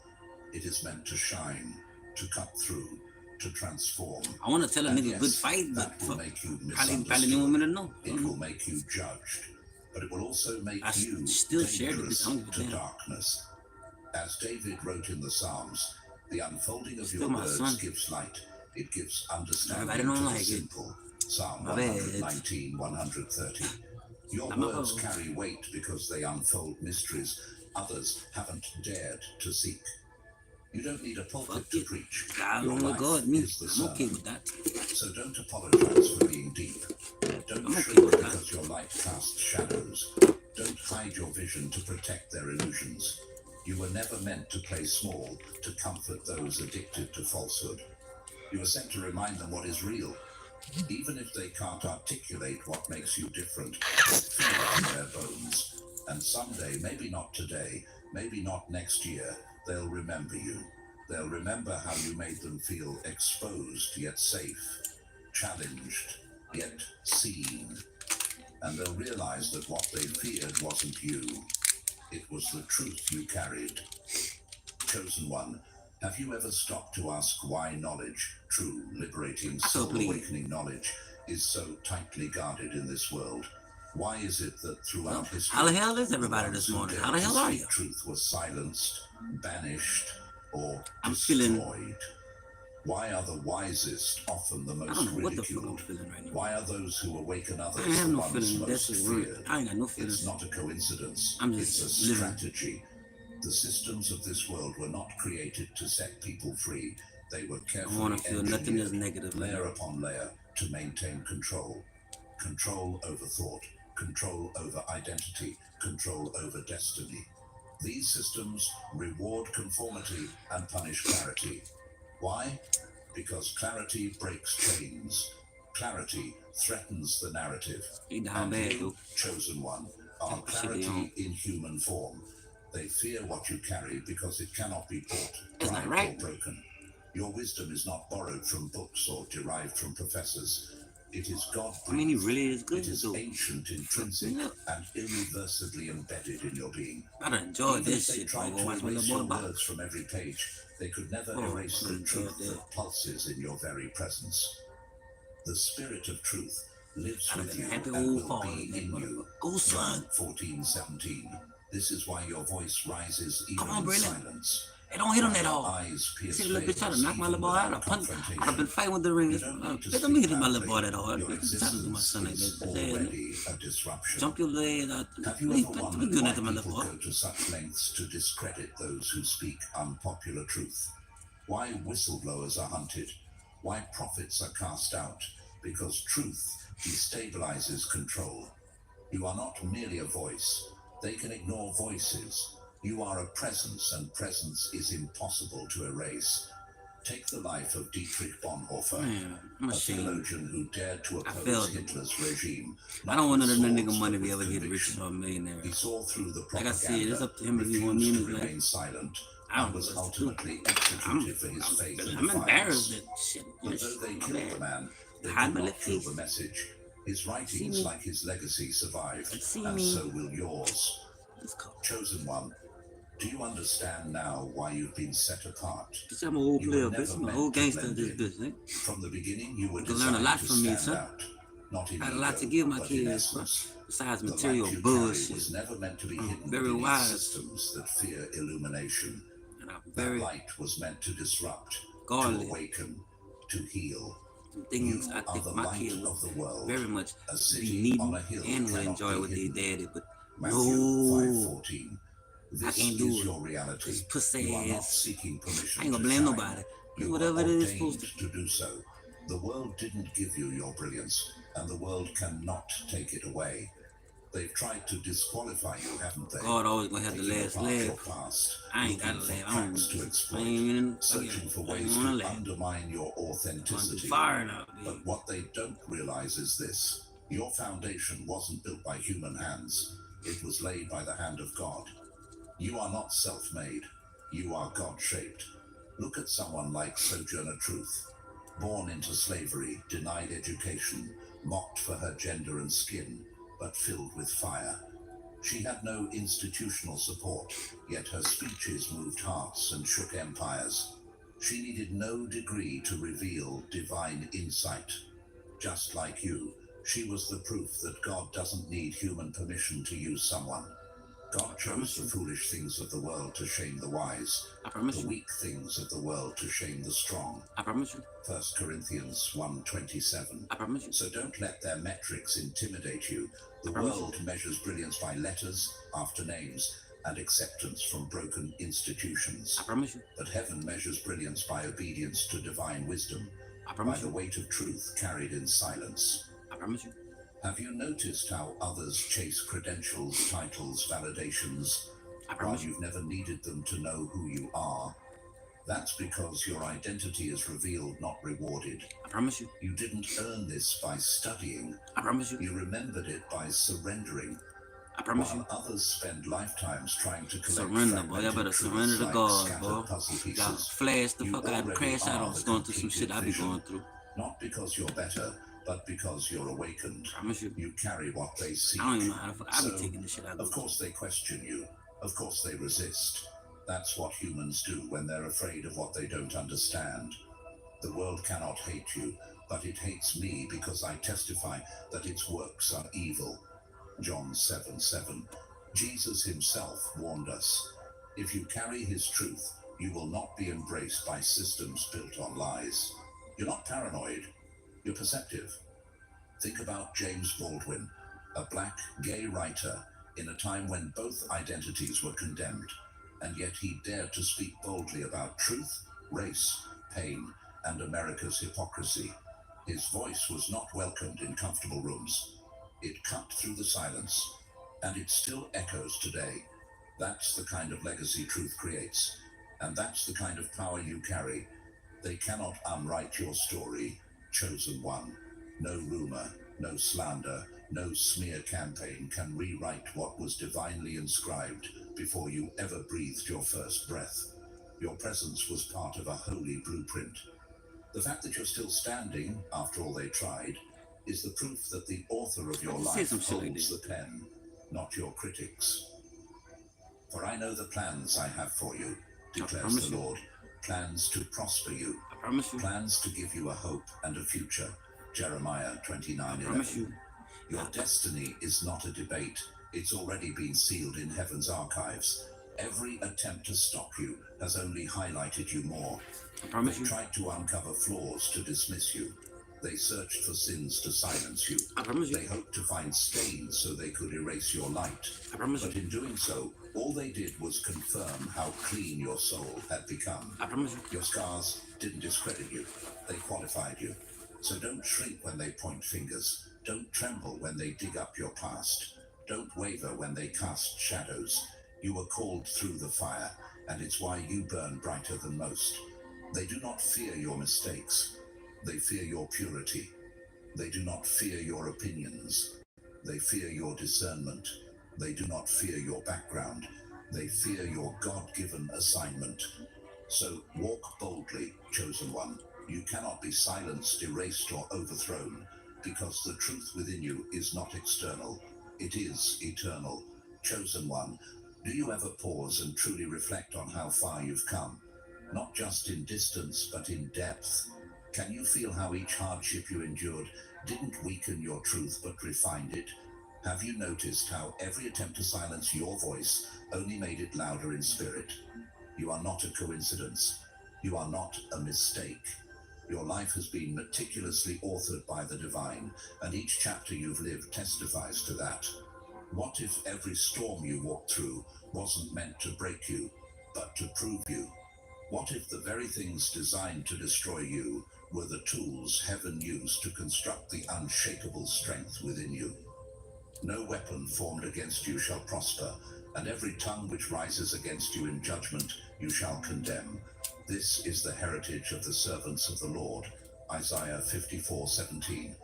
It is meant to shine, to cut through, to transform. I want to tell a And nigga yes, good fight, but that will make you probably misunderstood. didn't want me to know. It will make you judged, but it will also make I you still shared it. dangerous I don't give a to damn. darkness. As David wrote in the Psalms, the unfolding of Still your my words son. gives light. It gives understanding Everybody don't to like the it. simple. Psalm My bad. 119, 130. Your Not my words fault. carry weight because they unfold mysteries others haven't dared to seek. You don't need a pulpit Fuck to it. preach. God Your don't life regard me. is the I'm okay sermon. with that. So don't apologize for being deep. Don't I'm okay shrink with that. because your light casts shadows. Don't hide your vision to protect their illusions. You were never meant to play small to comfort those addicted to falsehood. You were sent to remind them what is real. Even if they can't articulate what makes you different, feel it in their bones. And someday, maybe not today, maybe not next year, they'll remember you. They'll remember how you made them feel exposed yet safe, challenged yet seen. And they'll realize that what they feared wasn't you. It was the truth you carried. Chosen one, have you ever stopped to ask why knowledge, true, liberating, soul-awakening knowledge, is so tightly guarded in this world? Why is it that throughout history, how the hell is everybody this morning? How the hell are you? Truth was silenced, banished, or I'm destroyed? feeling- Why are the wisest often the I most don't know what the fuck I'm ridiculed? feeling right now. Why are those who awaken others I have the no ones feeling. most That's just weird. feared? I ain't got no feelings. It's not a coincidence. I'm It's just a living. strategy. The systems of this world were not created to set people free. They were I carefully want to feel nothing is engineered, negative. layer upon layer, to maintain control. Control over thought, control over identity, control over destiny. These systems reward conformity and punish clarity. Why? Because clarity breaks chains. Clarity threatens the narrative. You down And bad, you, dude. chosen one, are That shit be on. clarity in human form. They fear what you carry because it cannot be bought, That's not bribed, right. or broken. Your wisdom is not borrowed from books or derived from professors. It is God-breathed. I mean, he really is good, It is dude. ancient, intrinsic, Yeah. and irreversibly embedded in your being. I done enjoyed Even this if they shit, bro. tried Go to watch my erase little your boy box. words from every page, they could never Oh, erase I the enjoyed truth that. that pulses in your very presence. The spirit of truth lives I'd have with been you happy and old will father, be that in motherfucker. you. Go, son. John 14:17. This is why your voice rises even Come on, in Braylon. silence. Hey, don't hit him that Your hard. eyes pierce See the little bitch try to veils knock my even little boy out. without I'd have been fighting with the ring. You don't need to Let me speak hit my little loudly. boy that hard. Your Try to do my existence son like is that. already a disruption. Jump your leg out. Have you We ever wondered doing why that to my little people boy. go to such lengths to discredit those who speak unpopular truth? Why whistleblowers are hunted? Why prophets are cast out? Because truth destabilizes control. You are not merely a voice. They can ignore voices. You are a presence, and presence is impossible to erase. Take the life of Dietrich Bonhoeffer, Man, I'm a ashamed. theologian who dared to I oppose failed. Hitler's regime. I don't want none of that nigga swords, money but to ever with get rich conviction. or a millionaire. He saw through the Like propaganda, I said, it's up to him if he want me in refused his to life. remain silent, I and don't was know what to do. ultimately executed for his faith and I'm embarrassed defiance. that shit. But though they killed the man, they Hide could my not little kill face. the message. His See writings, me? like his legacy, survived, See and me? so will yours. Let's go. Chosen one, do you understand now why you've been set apart? Bitch, I'm an old You player, were bitch. never I'm an meant old to gangster, blend this in. bitch, eh? From the beginning, you were You can learn a designed lot to from me, stand son. out, not in I had a ego, lot to give my but in kids, bro. essence. Besides The material light you carry bullshit. was never meant to be I'm hidden very beneath wise. systems that fear illumination. And I'm That very light was meant to disrupt, to godly. awaken, to heal. Some things You I are think the my light kid would of the world. very much A be city needing on a hill and would cannot enjoy be with their hidden. daddy, but Matthew no, 5:14. I This can't do is it. your reality. This pussy You are not ass. seeking permission I ain't gonna to blame shine. nobody. You Do were whatever it is supposed ordained to. to do so. The world didn't give you your brilliance, and the world cannot take it away. They've tried to disqualify you, haven't they? God always gonna have the Taking last apart your laugh. past, I ain't got a looking for laugh. I cracks to don't. I exploit, ain't even. searching for I ways ain't to wanna laugh. undermine your I'm authenticity. fire now, But baby. what they don't realize is this: your foundation wasn't built by human hands. It was laid by the hand of God. You are not self-made. You are God-shaped. Look at someone like Sojourner Truth. Born into slavery, denied education, mocked for her gender and skin, but filled with fire. She had no institutional support, yet her speeches moved hearts and shook empires. She needed no degree to reveal divine insight. Just like you, she was the proof that God doesn't need human permission to use someone. God chose the foolish things of the world to shame the wise, the weak things of the world to shame the strong. 1 Corinthians 1:27. So don't let their metrics intimidate you. The world measures brilliance by letters, after names, and acceptance from broken institutions. But heaven measures brilliance by obedience to divine wisdom, by the weight of truth carried in silence. Have you noticed how others chase credentials, titles, validations, while you've never needed them to know who you are? That's because your identity is revealed, not rewarded. You didn't earn this by studying. You remembered it by surrendering. While others spend lifetimes trying to collect Surrender, boy. Y'all better surrender to God, bro. Y'all flash the fuck out, crash out. I was going through some shit I be going through. Not because you're better, but because you're awakened. You. You carry what they seek. I don't even know how the fuck I be taking this shit out. Of course they question you. Of course they resist. That's what humans do when they're afraid of what they don't understand. The world cannot hate you, but it hates me because I testify that its works are evil. John 7:7. Jesus himself warned us, if you carry his truth, you will not be embraced by systems built on lies. You're not paranoid, you're perceptive. Think about James Baldwin, a black gay writer in a time when both identities were condemned, and yet he dared to speak boldly about truth, race, pain, and America's hypocrisy. His voice was not welcomed in comfortable rooms. It cut through the silence, and it still echoes today. That's the kind of legacy truth creates, and that's the kind of power you carry. They cannot unwrite your story, chosen one. No rumor, no slander, no smear campaign can rewrite what was divinely inscribed before you ever breathed your first breath. Your presence was part of a holy blueprint. The fact that you're still standing, after all they tried, is the proof that the author of your life holds the pen, not your critics. For I know the plans I have for you, declares the Lord, plans to prosper you, plans to give you a hope and a future. Jeremiah 29:11. Your destiny is not a debate. It's already been sealed in heaven's archives. Every attempt to stop you has only highlighted you more. They tried to uncover flaws to dismiss you. They searched for sins to silence you. They hoped to find stains so they could erase your light. But in doing so, all they did was confirm how clean your soul had become. Your scars didn't discredit you. They qualified you. So don't shrink when they point fingers. Don't tremble when they dig up your past. Don't waver when they cast shadows. You were called through the fire, and it's why you burn brighter than most. They do not fear your mistakes. They fear your purity. They do not fear your opinions. They fear your discernment. They do not fear your background. They fear your God-given assignment. So walk boldly, chosen one. You cannot be silenced, erased, or overthrown, because the truth within you is not external. It is eternal. Chosen one, do you ever pause and truly reflect on how far you've come? Not just in distance, but in depth. Can you feel how each hardship you endured didn't weaken your truth, but refined it? Have you noticed how every attempt to silence your voice only made it louder in spirit? You are not a coincidence. You are not a mistake. Your life has been meticulously authored by the divine, and each chapter you've lived testifies to that. What if every storm you walked through wasn't meant to break you, but to prove you? What if the very things designed to destroy you were the tools heaven used to construct the unshakable strength within you? No weapon formed against you shall prosper, and every tongue which rises against you in judgment you shall condemn. This is the heritage of the servants of the Lord. Isaiah 54:17.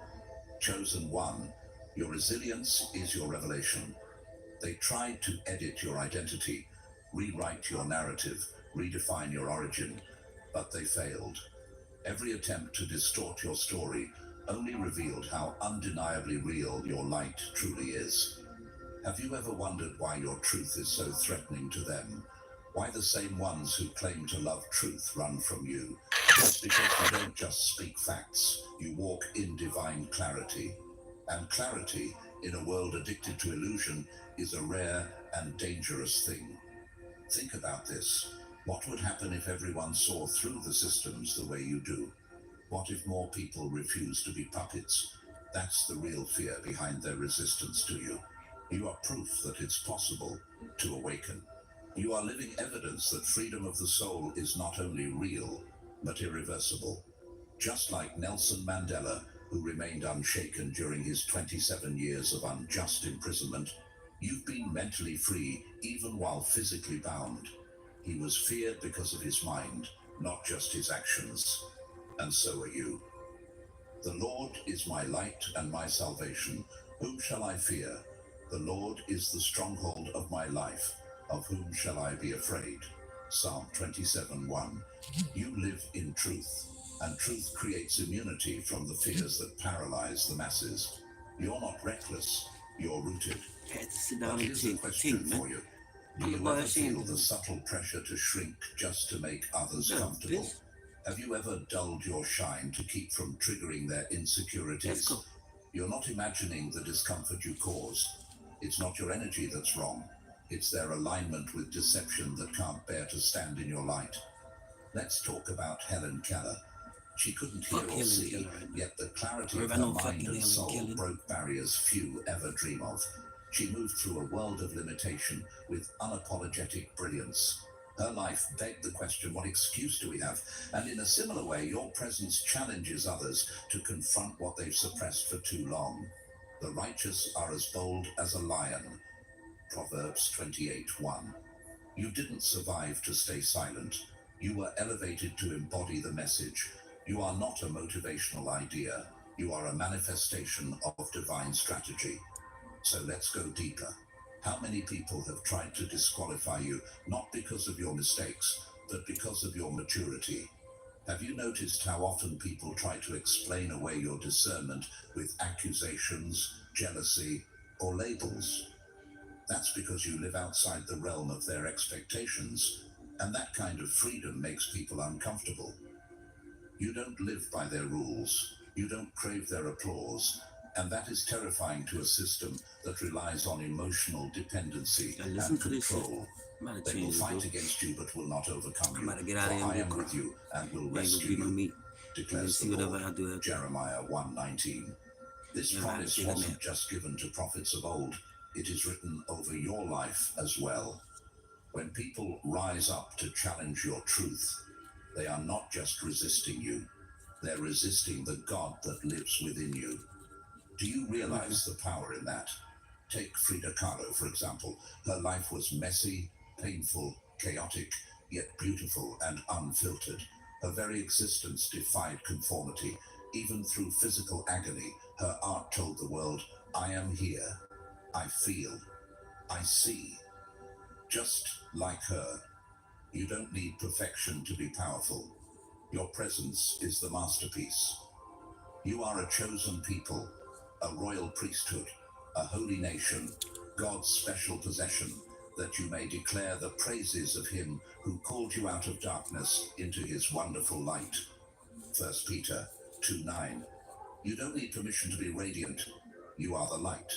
Chosen one, your resilience is your revelation. They tried to edit your identity, rewrite your narrative, redefine your origin, but they failed. Every attempt to distort your story only revealed how undeniably real your light truly is. Have you ever wondered why your truth is so threatening to them? Why the same ones who claim to love truth run from you? It's because you don't just speak facts, you walk in divine clarity. And clarity, in a world addicted to illusion, is a rare and dangerous thing. Think about this. What would happen if everyone saw through the systems the way you do? What if more people refuse to be puppets? That's the real fear behind their resistance to you. You are proof that it's possible to awaken. You are living evidence that freedom of the soul is not only real, but irreversible. Just like Nelson Mandela, who remained unshaken during his 27 years of unjust imprisonment, you've been mentally free even while physically bound. He was feared because of his mind, not just his actions. And so are you. The Lord is my light and my salvation. Whom shall I fear? The Lord is the stronghold of my life. Of whom shall I be afraid? Psalm 27:1. You live in truth, and truth creates immunity from the fears that paralyze the masses. You're not reckless, you're rooted. Had to sit But down and here's a question think, man. for you. Do you ever feel the subtle pressure to shrink just to make others comfortable? Have you ever dulled your shine to keep from triggering their insecurities? Let's go. You're not imagining the discomfort you cause. It's not your energy that's wrong. It's their alignment with deception that can't bear to stand in your light. Let's talk about Helen Keller. She couldn't hear or see, yet the clarity of her mind and soul broke barriers few ever dream of. She moved through a world of limitation with unapologetic brilliance. Her life begged the question, what excuse do we have? And in a similar way, your presence challenges others to confront what they've suppressed for too long. The righteous are as bold as a lion. Proverbs 28:1. You didn't survive to stay silent. You were elevated to embody the message. You are not a motivational idea. You are a manifestation of divine strategy. So let's go deeper. How many people have tried to disqualify you, not because of your mistakes, but because of your maturity? Have you noticed how often people try to explain away your discernment with accusations, jealousy, or labels? That's because you live outside the realm of their expectations, and that kind of freedom makes people uncomfortable. You don't live by their rules, you don't crave their applause, and that is terrifying to a system that relies on emotional dependency and control. They will fight against you but will not overcome you, for I am with you and will rescue you, declares the Lord. Jeremiah 1:19. This promise wasn't just given to prophets of old, it is written over your life as well. When people rise up to challenge your truth, they are not just resisting you, they're resisting the God that lives within you. Do you realize the power in that? Take Frida Kahlo, for example. Her life was messy, painful, chaotic, yet beautiful and unfiltered. Her very existence defied conformity. Even through physical agony, her art told the world, I am here, I feel, I see. Just like her, you don't need perfection to be powerful. Your presence is the masterpiece. You are a chosen people, a royal priesthood, a holy nation, God's special possession, that you may declare the praises of him who called you out of darkness into his wonderful light. 1 Peter 2:9. You don't need permission to be radiant. You are the light.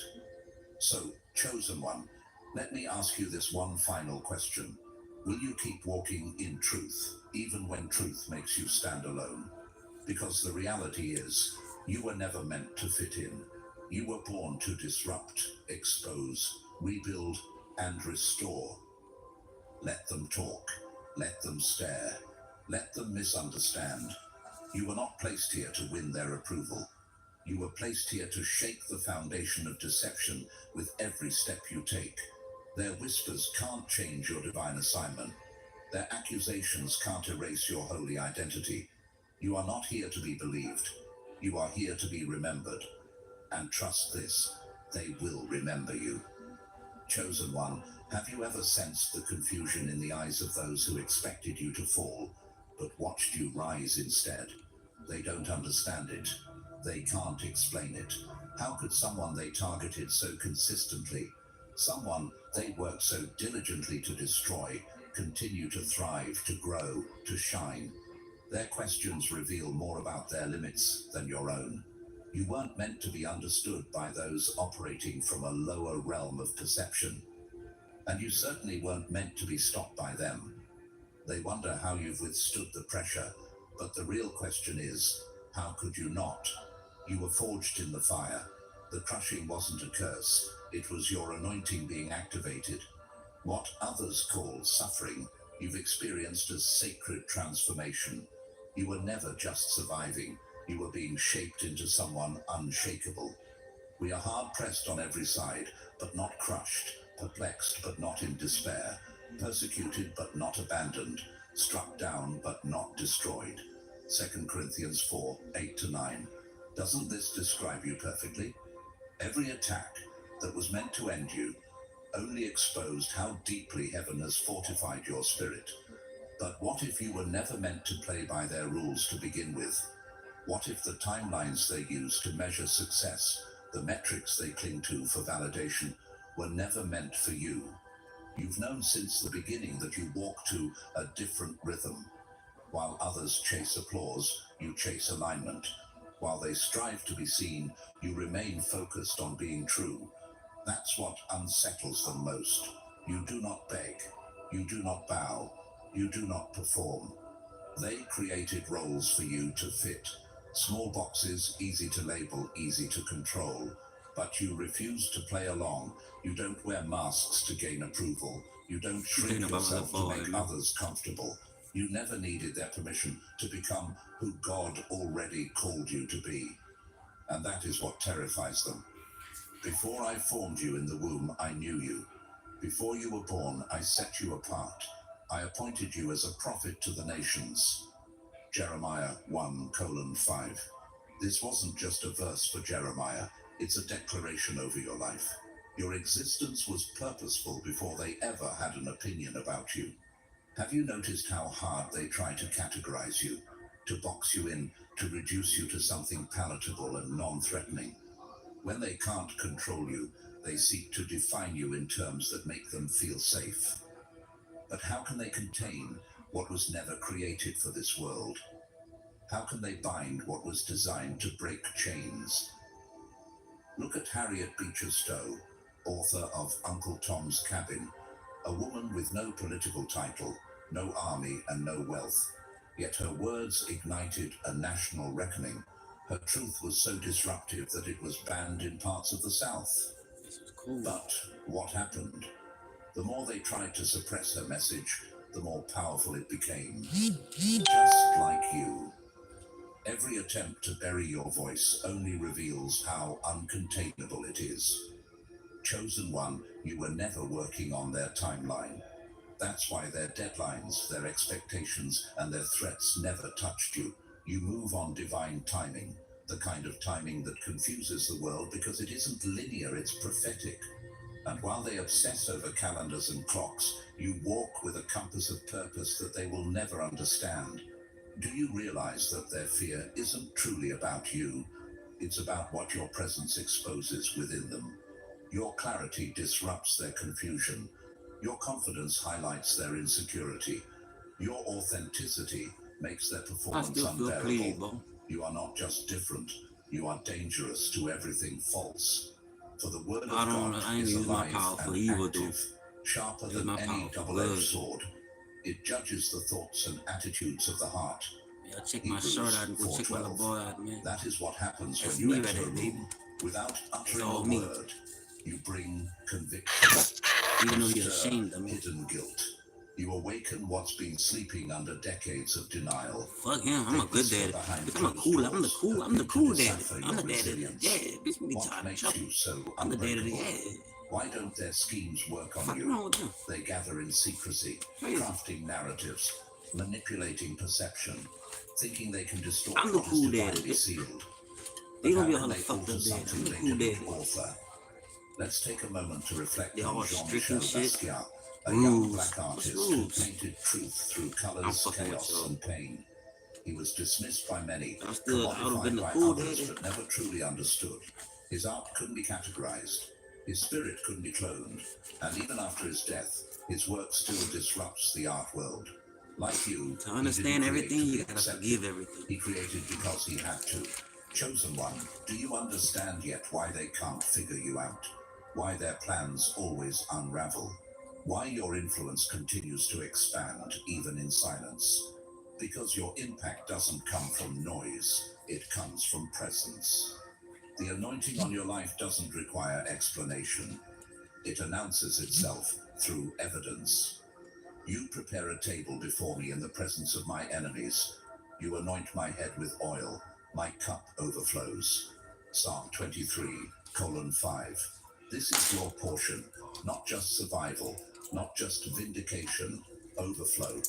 So, chosen one, let me ask you this one final question. Will you keep walking in truth, even when truth makes you stand alone? Because the reality is, you were never meant to fit in. You were born to disrupt, expose, rebuild, and restore. Let them talk. Let them stare. Let them misunderstand. You were not placed here to win their approval. You were placed here to shake the foundation of deception with every step you take. Their whispers can't change your divine assignment. Their accusations can't erase your holy identity. You are not here to be believed. You are here to be remembered. And trust this, they will remember you. Chosen one, have you ever sensed the confusion in the eyes of those who expected you to fall, but watched you rise instead? They don't understand it. They can't explain it. How could someone they targeted so consistently, someone they worked so diligently to destroy, continue to thrive, to grow, to shine? Their questions reveal more about their limits than your own. You weren't meant to be understood by those operating from a lower realm of perception. And you certainly weren't meant to be stopped by them. They wonder how you've withstood the pressure, but the real question is, how could you not? You were forged in the fire. The crushing wasn't a curse, it was your anointing being activated. What others call suffering, you've experienced as sacred transformation. You were never just surviving, you were being shaped into someone unshakable. We are hard-pressed on every side, but not crushed, perplexed but not in despair, persecuted but not abandoned, struck down but not destroyed. 2 Corinthians 4, 8-9. Doesn't this describe you perfectly? Every attack that was meant to end you only exposed how deeply heaven has fortified your spirit. But what if you were never meant to play by their rules to begin with? What if the timelines they use to measure success, the metrics they cling to for validation, were never meant for you? You've known since the beginning that you walk to a different rhythm. While others chase applause, you chase alignment. While they strive to be seen, you remain focused on being true. That's what unsettles them most. You do not beg. You do not bow. You do not perform. They created roles for you to fit. Small boxes, easy to label, easy to control. But you refuse to play along. You don't wear masks to gain approval. You don't shrink yourself to make others comfortable. You never needed their permission to become who God already called you to be. And that is what terrifies them. Before I formed you in the womb, I knew you. Before you were born, I set you apart. I appointed you as a prophet to the nations. Jeremiah 1:5. This wasn't just a verse for Jeremiah. It's a declaration over your life. Your existence was purposeful before they ever had an opinion about you. Have you noticed how hard they try to categorize you, to box you in, to reduce you to something palatable and non-threatening? When they can't control you, they seek to define you in terms that make them feel safe. But how can they contain what was never created for this world? How can they bind what was designed to break chains? Look at Harriet Beecher Stowe, author of Uncle Tom's Cabin, a woman with no political title, no army and no wealth. Yet her words ignited a national reckoning. Her truth was so disruptive that it was banned in parts of the South. But what happened? The more they tried to suppress her message, the more powerful it became. Just like you. Every attempt to bury your voice only reveals how uncontainable it is. Chosen one, you were never working on their timeline. That's why their deadlines, their expectations, and their threats never touched you. You move on divine timing, the kind of timing that confuses the world because it isn't linear, it's prophetic. And while they obsess over calendars and clocks, you walk with a compass of purpose that they will never understand. Do you realize that their fear isn't truly about you? It's about what your presence exposes within them. Your clarity disrupts their confusion. Your confidence highlights their insecurity. Your authenticity makes their performance unbearable. You are not just different, you are dangerous to everything false. For the word of God is alive and active, sharper than any double-edged sword. It judges the thoughts and attitudes of the heart. Yeah, check my shirt out and go check my little boy out, man. That is what happens That's when you me enter right a there, room without uttering all a me. word. You bring conviction. Even though You you're stir ashamed of me. hidden guilt. You awaken what's been sleeping under decades of denial. Fuck him, I'm a good daddy. Bitch, I'm the cool daddy. I'm the daddy. Yeah, bitch, me What tired of makes trouble. you so I'm the daddy. unbreakable? Yeah. Why don't their schemes work on What's you? wrong with them? They gather in secrecy, Crazy. crafting narratives, manipulating perception, thinking they can distort I'm the what cool is daddy. divinely sealed. They But gonna be how a can they fucked alter up daddy. something I'm the they cool didn't daddy. author? Let's take a moment to reflect They on all strict and Jean-Michel shit. Basquiat, a young Rules. black What's artist who rules? painted truth through I'm colors, fucking with chaos, y'all. and pain. He was dismissed by many, I would have been commodified the by cool others, daddy. but never truly understood. His art couldn't be categorized. His spirit couldn't be cloned. And even after his death, his work still disrupts the art world. Like you, To understand he didn't everything, create to you be gotta accepted. forgive everything. He created because he had to. Chosen one, do you understand yet why they can't figure you out? Why their plans always unravel? Why your influence continues to expand even in silence? Because your impact doesn't come from noise, it comes from presence. The anointing on your life doesn't require explanation. It announces itself through evidence. You prepare a table before me in the presence of my enemies. You anoint my head with oil. My cup overflows. Psalm 23:5. This is your portion, not just survival, not just vindication, overflow.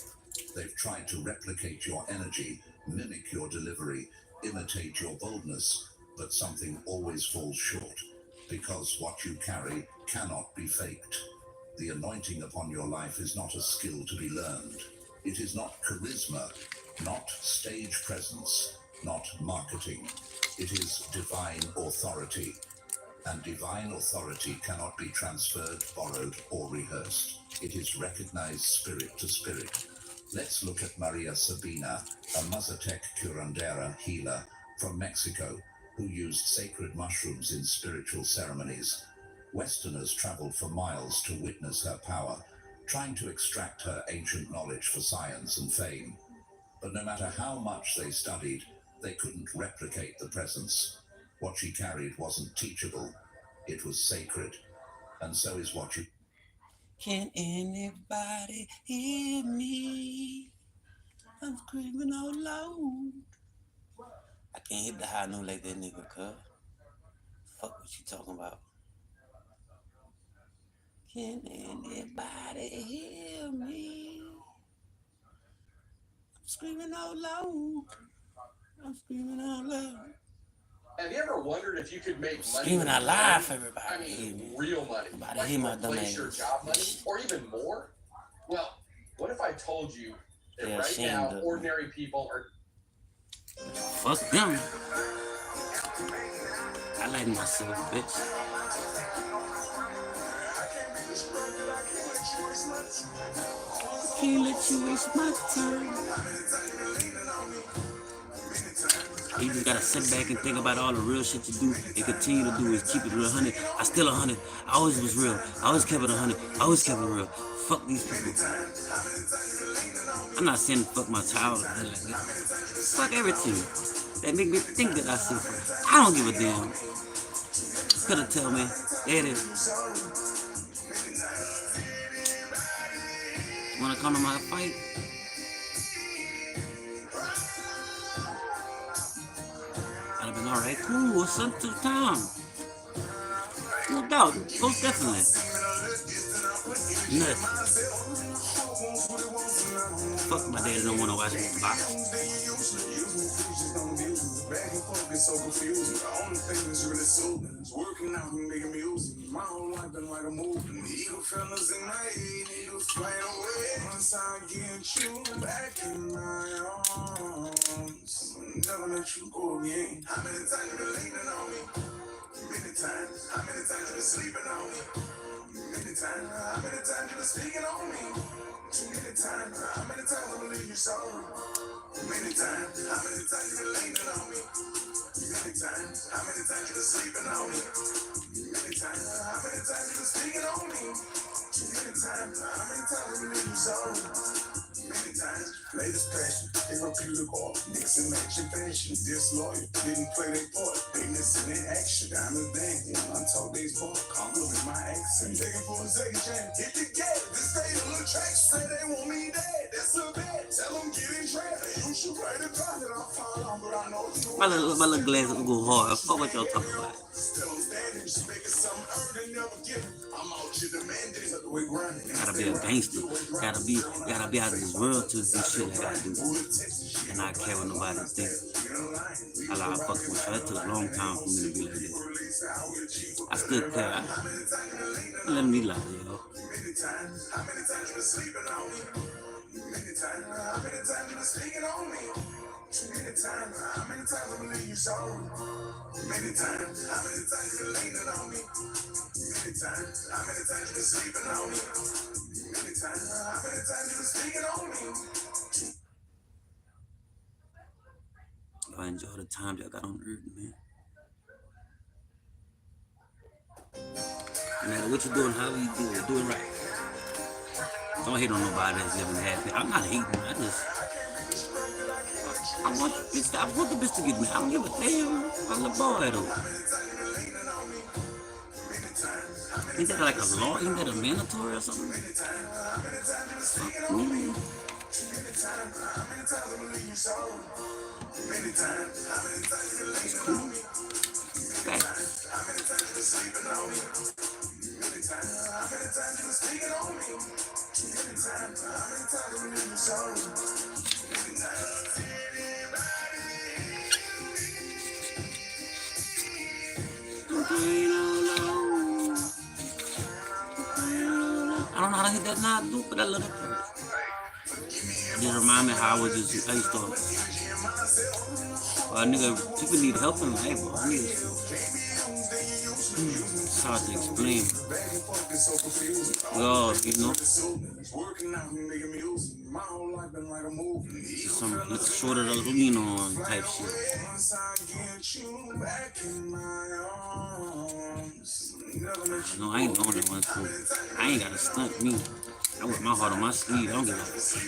They've tried to replicate your energy, mimic your delivery, imitate your boldness, but something always falls short, because what you carry cannot be faked. The anointing upon your life is not a skill to be learned. It is not charisma, not stage presence, not marketing. It is divine authority. And divine authority cannot be transferred, borrowed, or rehearsed. It is recognized spirit to spirit. Let's look at Maria Sabina, a Mazatec curandera healer from Mexico, who used sacred mushrooms in spiritual ceremonies. Westerners traveled for miles to witness her power, trying to extract her ancient knowledge for science and fame. But no matter how much they studied, they couldn't replicate the presence. What she carried wasn't teachable, it was sacred. And so is what you... Can anybody hear me? I'm screaming out loud. I can't hit the high note like that nigga, cuz. Fuck what you talking about? Can anybody hear me? I'm screaming out loud. I'm screaming out loud. Have you ever wondered if you could make money? Screaming out loud for everybody. I mean, real money. Everybody Like hear my dumb replace your ass. job money, or even more? Well, what if I told you that They're right ashamed now, of me. ordinary people are... Fuck them. I like myself, bitch. Can't let you waste my time. You just gotta sit back and think about all the real shit you do and continue to do is keep it real 100. I still 100. I always was real. I always kept it 100. I always kept it real. Fuck these people. I'm not saying fuck my child. Like fuck everything that make me think that I see. I don't give a damn. Coulda tell me, there it is. Wanna come to my fight? I'd have been alright, cool, some time. No doubt, most definitely. Nothing. Fuck my daddy don't wanna watch me box. Back and forth gets so confusing. The only thing that's really soothing is working out and making music. My whole life been like a movie. Eagle fellas in my head, eagles flying away. Once I get you back in my arms, never let you go again. How many times you been leaning on me? Many times. How many times you been sleeping on me? Many times. How many times you been speaking on me? Too many times. How many times I believe you sorry? Many times. How many times you been leaning on me? Many times. How many times you been sleeping on me? Many times. How many times you been speaking on me? Too many times. How many times I believe you sorry? Many times. Latest passion, therapeutic art, mix and match and fashion. Disloyal, didn't play their part. They missing in action. Diamond bang, untold days bar, compliment my accent. Begging for a second chance, hit the gas. This fatal attraction, say they want me dead. That's a bad. Tell them get in trap. You should write it down that I'll fall on, but I know you. My little glass will go hard. Fuck what y'all talking about. Still standing, just making something earned and never get. I'm out here demanding. We grinding. Gotta be a gangster. Gotta be out of this world to do shit like I do. And not care what nobody thinks. I like fucking with you. It took a long time for me to be like this. I still care. Let me lie, yo. Many times, how many times you been sleeping on me? Many times, how many times you been speaking on me? Many times, how many times I believe you sorry? Many times, how many times you been leaning on me? Many times, how many times you been sleeping on me? Many times, how many times you been speaking on me? I enjoy the time y'all got on Earth, man. No matter what you're doing, how you do it right. Don't hate on nobody that's living happy. I'm not hating. I want the bitch to get me. I don't give a damn. I'm the boy though. Ain't that like a law? Ain't that a mandatory or something? Fuck me. It's cool. Facts. I don't know how to hit that knob, dude, but I love it. Just remind me how I used to. Nigga, people need help in life, bro. I need it. It's hard to explain. Well, you know, some shorter to lean on type shit. No, I ain't the only one too. I ain't got to stunt me. I wear my heart on my sleeve. I don't give a fuck.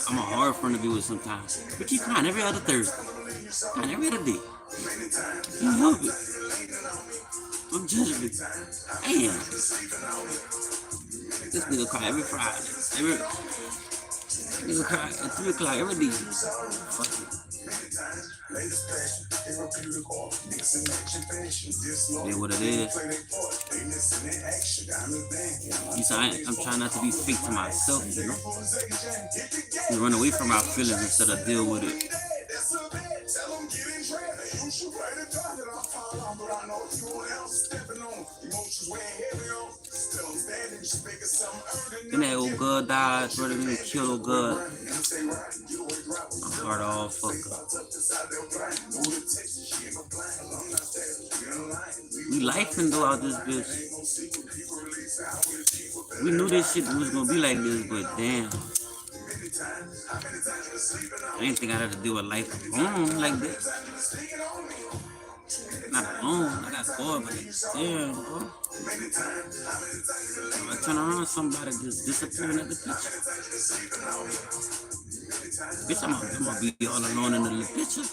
I'm a hard friend to be with sometimes. But keep crying every other Thursday. And every other day. You help it. I'm judging it. Damn. This nigga cry every Friday. Nigga cry at 3 o'clock every day. Fuck it. Yeah, what it is. You see, I'm trying not to be fake to myself, you know? You run away from our feelings instead of deal with it. Then that old girl died, brother, then killed old girl. My heart all fucked up. We lifing though out this bitch. We knew this shit was gonna be like this, but damn. I didn't think I'd have to deal with life alone like this. Not alone, I got bored, but damn, bro. If I turn around, somebody just disappearing at the picture. Bitch, I'm gonna be all alone in the little picture.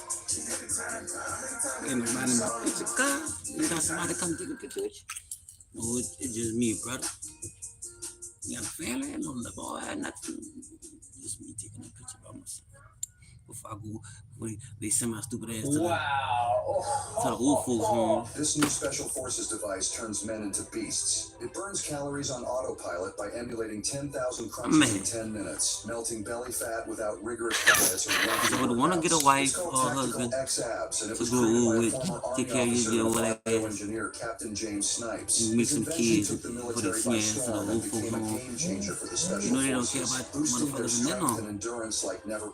Ain't nobody in the picture, God. You got somebody come take a picture with you? No, it's just me, brother. You got a family? No, boy, I nothing. Just me taking a picture by myself. Before I go, they send my stupid ass to the old folks home. This new Special Forces device turns men into beasts. It burns calories on autopilot by emulating 10,000 crunches in 10 minutes, melting belly fat without rigorous diets or I would want to get a wife or a husband to go with, take care of your whatever. engineer Captain James Snipes. Make some kids for their friends to the old folks home. You know they don't care about motherfuckers in that long.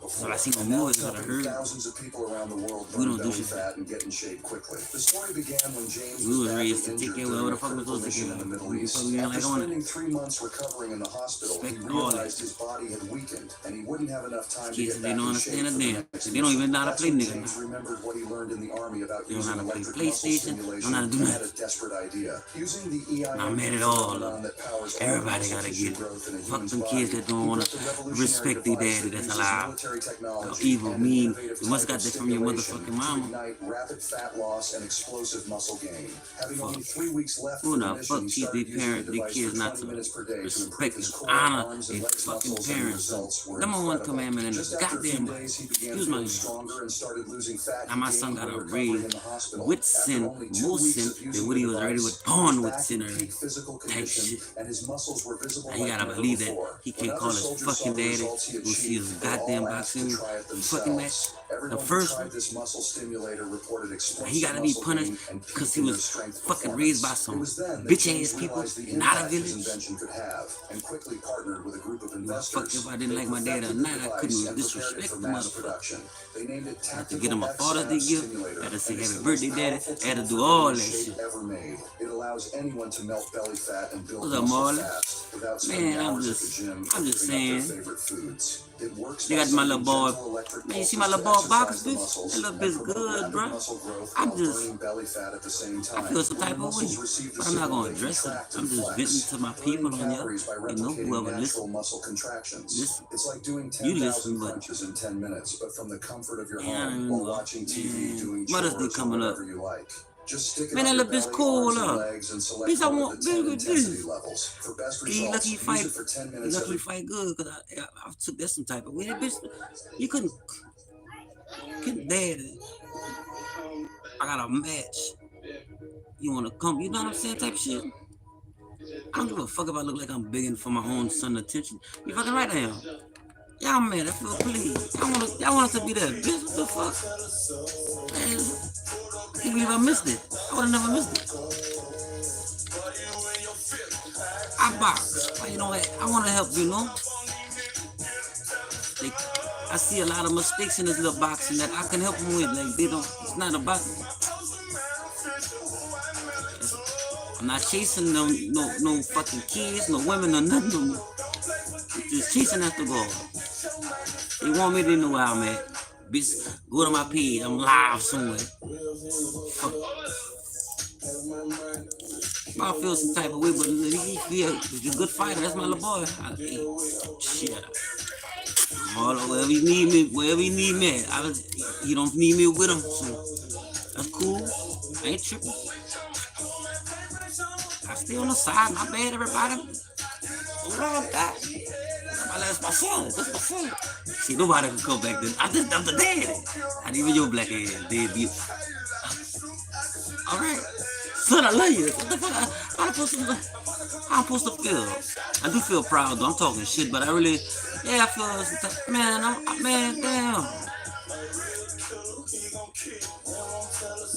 So I seen a movie that I heard. Thousands of people around the world We don't burn do belly shit. fat and get in shape quickly. The story began when James We was was raised badly to take injured care of during whatever a the fuck we critical supposed to mission do. in the Middle We East. supposed to be After like on it. spending 3 months recovering in the hospital, he Respect all that. realized his body had weakened and he wouldn't have enough time to Kids, get they back don't in shape understand a for the damn. next They don't even know how to That's play when nigga James now. remembered what he learned in the army about They don't know using how to play electric muscle PlayStation. stimulation. Don't know how to do He nothing. had a desperate idea. Using the Not mad at all. Everybody gotta get it. Fuck them kids that don't wanna respect their daddy. That's allowed. Evil, mean. You must got that from your motherfucking mama. Rapid fat loss and explosive muscle gain. Having only 3 weeks left Who for the the mission, fuck he teach started their using the parents, their device kids for not 20 to minutes per day to respect improve his and core, honor arms, and their legs fucking muscles, and the parents? results were Number one incredible. commandment in Just the after a few goddamn days, he began excuse feeling my stronger and started losing fat. now my son got a raise with sin, After only 2 more weeks sin of using than what he was already device, born he was with back sin in already. peak physical Type condition, shit. and his muscles were visible Now you like gotta never believe that before. he When can't other call his soldiers saw fucking the daddy, results he go see his achieved, they all goddamn asked to boxing try it fucking match. themselves. Everyone who first tried this muscle stimulator reported explosive he gotta be muscle punished gain and because peak he in their was strength fucking raised by performance. some It was then that bitch James ass people, realized the not a impact his village. invention could have, and quickly partnered with a group of Fuck investors. if I didn't They like my dad or perfected the not, I device couldn't and prepared it disrespect for the mass motherfucker. production. They named it I had to get him a Tactical Father's Day X-Fab gift. Stimulator, I had to say and it's happy the birthday, most daddy. powerful I had to tool do for all getting that shape shit. ever made. It allows anyone to melt belly fat and build What's up, muscle Marley? fast without spending Man, hours at the gym I'm or just giving up their saying. favorite foods. It works They by got my little sending boy. gentle electric Man, you see pulses my to little boy box, exercise the bitch? muscles That little and bitch promote good, rapid bro. muscle growth I'm while just, burning belly fat at the same I time. feel some When type the of way, muscles receive the but I'm not signal, gonna they address it. contract I'm and just flex, venting to my burning people on here. calories by You know, replicating whoever natural listen. muscle contractions. Listen. It's like doing You 10,000 listen, but crunches in 10 minutes, but from the comfort of your man, I don't home even while know. watching TV, Man, doing Mother's chores, Day or coming up. whatever you like. Just stick it Man, on that your little bitch belly, cool, arms, and up. legs, and select Bitch, I one of want the 10 bigger intensity this. levels. For best He results, lucky he use fight. it for 10 He minutes lucky every he fight good, cause I took that some type of way. That bitch, you couldn't get daddy. I got a match. You wanna come? You know what I'm saying? Type shit. I don't give a fuck if I look like I'm begging for my own son attention. You fucking right I am. Y'all mad, I feel pleased. Y'all want us to be there. Bitch, what the fuck? Man, I can't believe I missed it. I would've never missed it. I box. You know what? I wanna help, you know? Like, I see a lot of mistakes in this little boxing that I can help them with. Like, they don't, it's not about, I'm not chasing no fucking kids, no women, or nothing no more. Just chasing after God. They want me to know where I'm at. Bitch, go to my page. I'm live somewhere. Fuck. I feel some type of way, but he's a good fighter. That's my little boy. Shit. Wherever he need me, he don't need me with him. So that's cool. I ain't tripping. I stay on the side. My bad, everybody. Hold on, God. That's my son. That's my son. See, nobody can come back then. I'm the daddy. Not even your black ass, deadbeat. All right. Son, I love you. What the fuck? I'm supposed to feel. I do feel proud, though. I'm talking shit, but I really, I feel, man, damn.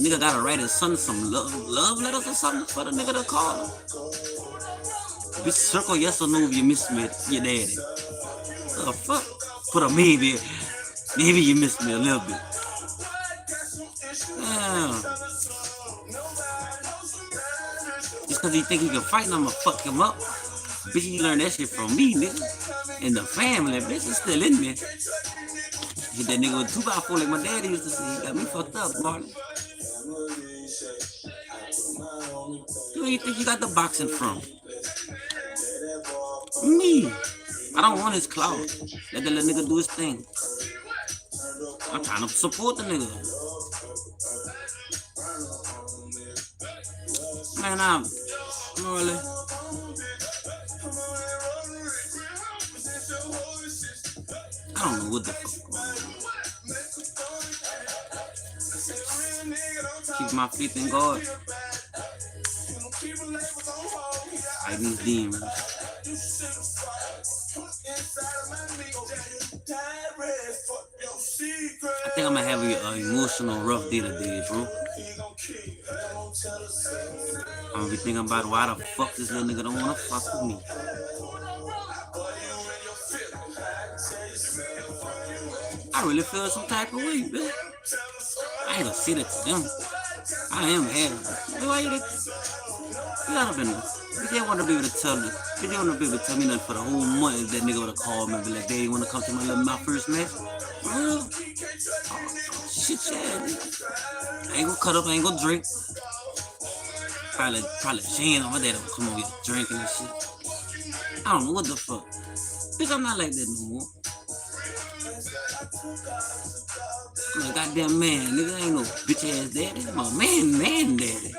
Nigga gotta write his son some love letters or something for the nigga to call him. Bitch, circle yes or no if you miss me, your daddy. What the fuck? Put a maybe you miss me a little bit. Damn. Just cause he think he can fight, I'ma fuck him up. Bitch, you learned that shit from me, nigga. And the family, bitch, it's still in me. Hit that nigga with 2x4 like my daddy used to say. He got me fucked up, Marlon. Who you think you got the boxing from? Me. I don't want his clout. Let the little nigga do his thing. I'm trying to support the nigga. Man, I'm Marley. I don't know what the fuck going on. Keep my faith in God. Fight these demons. I think I'm gonna have an emotional rough day today, bro. I'm gonna be thinking about why the fuck this little nigga don't wanna fuck with me. I really feel some type of way, bitch. I ain't gonna say that to them. I am happy. Why you gotta be they wanna be able to tell me. They don't wanna be able to tell me nothing for the whole month if that nigga would've called me and be like, they ain't wanna come to my first match. Oh, shit, yeah. I ain't gonna cut up, I ain't gonna drink. Probably Shane on my dad will come over here drinking and shit. I don't know what the fuck. Bitch, I'm not like that no more. I'm a goddamn man, nigga. I ain't no bitch ass daddy. I'm a man daddy.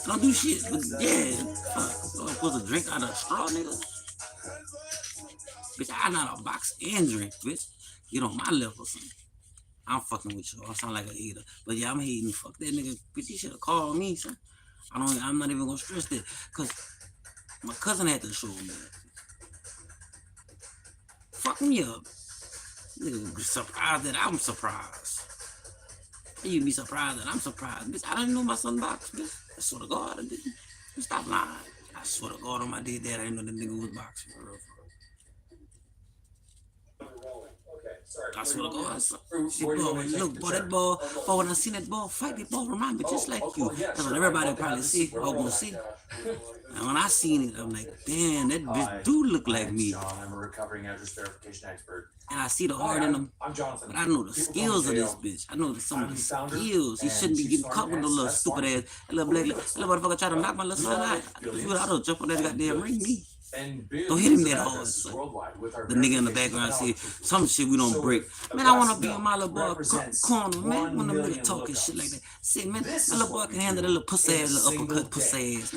I don't do shit, but yeah. I'm supposed to drink out of a straw, nigga. Bitch, I'm not a box and drink, bitch. Get on my level, son. I'm fucking with you. I sound like a hater. But yeah, I'm hating. Fuck that nigga. Bitch, you should have called me, son. I'm not even gonna stress that. Cause my cousin had to show me that. Fuck me up. Nigga surprised that I'm surprised. You'd be surprised that I'm surprised, bitch. I didn't know my son boxed, bitch. I swear to God, I didn't. Stop lying. I swear to God on my dead dad, I didn't know that nigga was boxing for real. I swear to God, see, boy, look, boy, that ball, boy, when I seen that ball fight, that ball remind me just like you. That's what everybody probably see, or gonna see. And when I seen it, I'm like, damn, that bitch do look like me. John, I'm a recovering address verification expert. And I see the heart in him. I'm Jonathan. But I know the skills of this bitch. I know some of the skills. He shouldn't be getting caught with no little stupid ass, little black, little motherfucker try to knock my little son out. I don't jump on that goddamn ring, me. Don't hit him that hard. The nigga in the background say some shit we don't break. Man, I wanna be in my little boy corner, man. When them niggas talking shit like that. Say, man, that little boy can handle that little pussy ass, little uppercut pussy ass.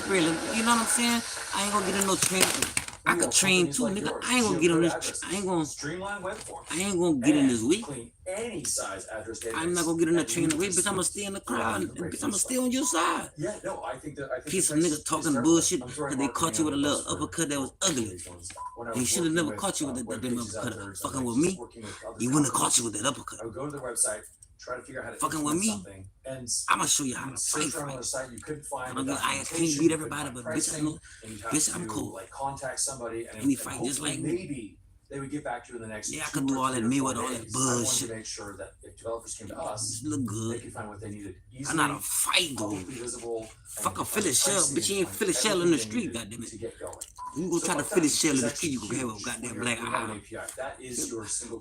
Really, you know what I'm saying? I ain't gonna get in no training. I could train too, nigga. I ain't gonna get on this. I ain't gonna get in this week. Any size address database. I'm not gonna get in the training week, bitch. I'm gonna stay in the crowd. Bitch, I'm gonna stay on your side. Yeah, no, I think piece of nigga talking bullshit because they caught you with a little uppercut that was ugly. They should have never caught you with that damn uppercut. Fucking with me, he wouldn't have caught you with that uppercut. I would go to the website, try to figure out how to fucking with me. And I'm gonna show you how to fight. I can't beat everybody, but bitch, I know, bitch, I'm cool. Like contact somebody and he fight just like me. Maybe they would get back to you in the next. Yeah, I could do all that Mayweather, all that bullshit. I want to make sure that if developers came to us, look good. They could find what they needed easily. I'm not a fight dude. Fuck a Philly shell, bitch. You ain't Philly shell in the street, goddamn it. You go try to Philly shell in the street, you gonna have a goddamn black eye.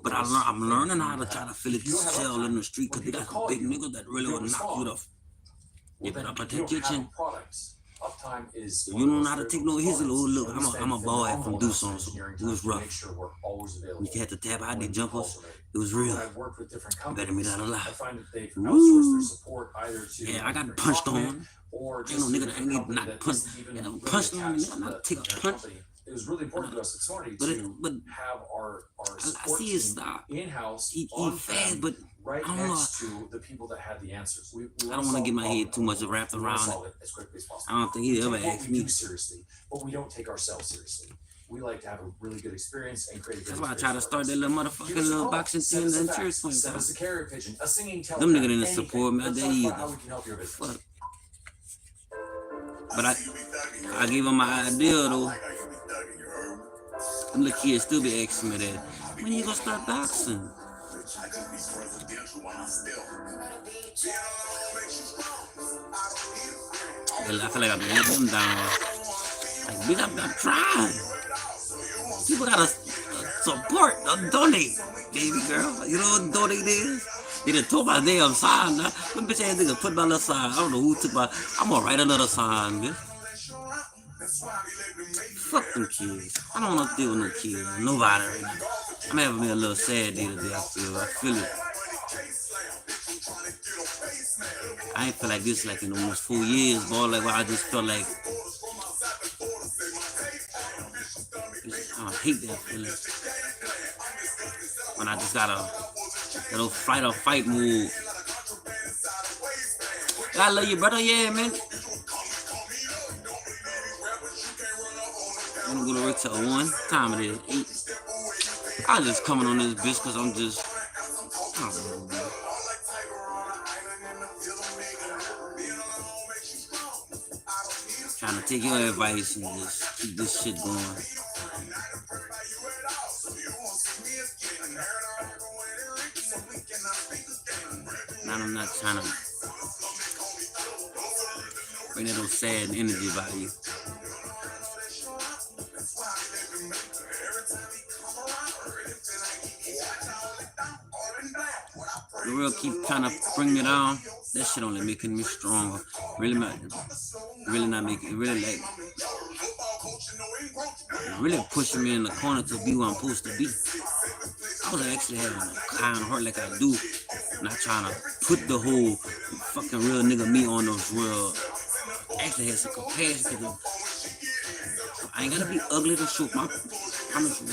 But I'm learning how to try to Philly shell in the street because they got some big niggas that really will knock you off. You better protect your chin. You don't know how to take no hits. Look, I'm a boy from Doosan, so it was rough. We had to tap out the jumpers. It was real. Better me not a lie. Woo. Yeah, I got punched on. Ain't no nigga that ain't not punched. Punched on me. I'm not take a punch. It was really important to us at Smarty to have our support team in-house, he fast, but right next to the people that had the answers. I don't want to get my head too much wrapped around it as quickly as possible. I don't think he ever asked me seriously, but we don't take ourselves seriously. We like to have a really good experience and create a good That's why I try to start that little motherfucking little boxing team in the church. Send us a carrier pigeon, a singing telephone. Them niggas didn't support me. I did either. Fuck. But I gave him my idea though. Them little kids still be asking me that. When you gonna start boxing? I feel like I've been letting them down. Like, bitch, I'm trying. People gotta support, donate, baby girl. You know what donate is? They done told my damn sign. Now, them bitch ass niggas put my little sign. I don't know who took my. I'm gonna write another sign, bitch. Fuck them kids. I don't want to deal with no kids. Nobody right now. I'm having me a little sad day today. I feel it. I ain't feel like this like in almost 4 years, boy. Like I just felt like I hate that feeling. When I just got a little fight or fight mood. I love you, brother. Yeah, man. I'm gonna go to work till 1. Time it is 8. I just coming on this bitch because I'm just. I don't know, man. Trying to take your advice and just keep this shit going. Now I'm not trying to bring that old sad energy about you. The real keep trying to bring me down. That shit only making me stronger. Really not making, really pushing me in the corner to be where I'm supposed to be. I was actually having a kind of heart like I do. Not trying to put the whole fucking real nigga me on those real. Actually had some compassion because I ain't gotta be ugly to shoot my promise you.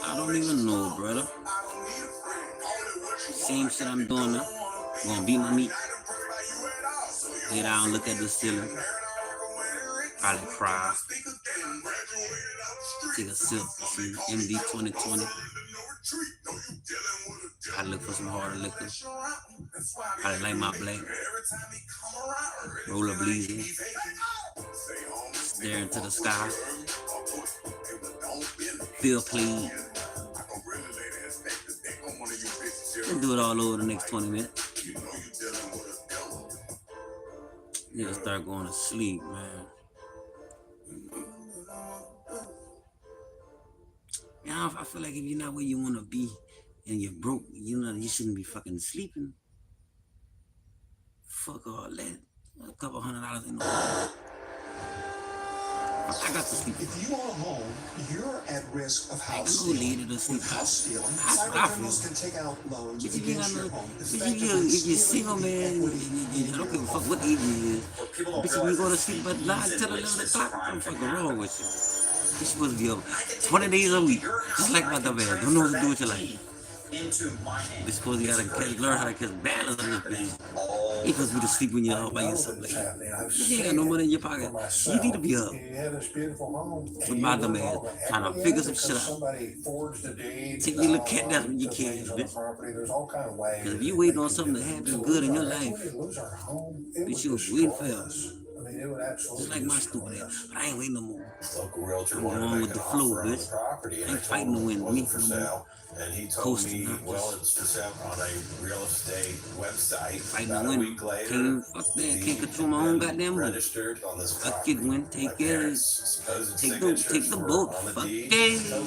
I don't even know, brother. Same shit I'm doing now. Gonna beat my meat. Lay down, look at the ceiling. Probably cry. Take a sip of some MD 2020. I look for some harder liquor. I like my black. Roller bleeding. Stare into the sky. Feel clean. And do it all over the next 20 minutes. You'll start going to sleep, man. Yeah, I feel like if you're not where you want to be and you're broke, you know, you shouldn't be fucking sleeping. Fuck all that. A couple $100 in the world. I got to sleep. If you own a home, you're at risk of house stealing. With house stealing, cyber criminals can take out loans against your home. If you're single, man, I don't give a fuck what age you is. Bitch, when you go to sleep at 9, 10, 11 o'clock, I'm fucking wrong with you. You're supposed to be up 20 days a week, just like my dumb ass. Don't know what to do with your life. You're supposed to learn how to catch balance on this bitch. You're supposed to be to sleep when you're out by yourself. Like, you ain't got no money in your pocket. You need to be up. With my dumb ass, trying to figure some shit out. Take your little cat down when you can, bitch. Because if you waiting on something to happen good in your life, bitch, you was waiting forever. Just like my stupid ass. But I ain't waiting no more. I'm going with the flow, bitch. I ain't fighting to win me no more. And he told me, well, it's for sale on a real estate website. About a week later, can't control my own goddamn money. Registered on this fuck it, win, take it. Take the boat. Fuck it. I'm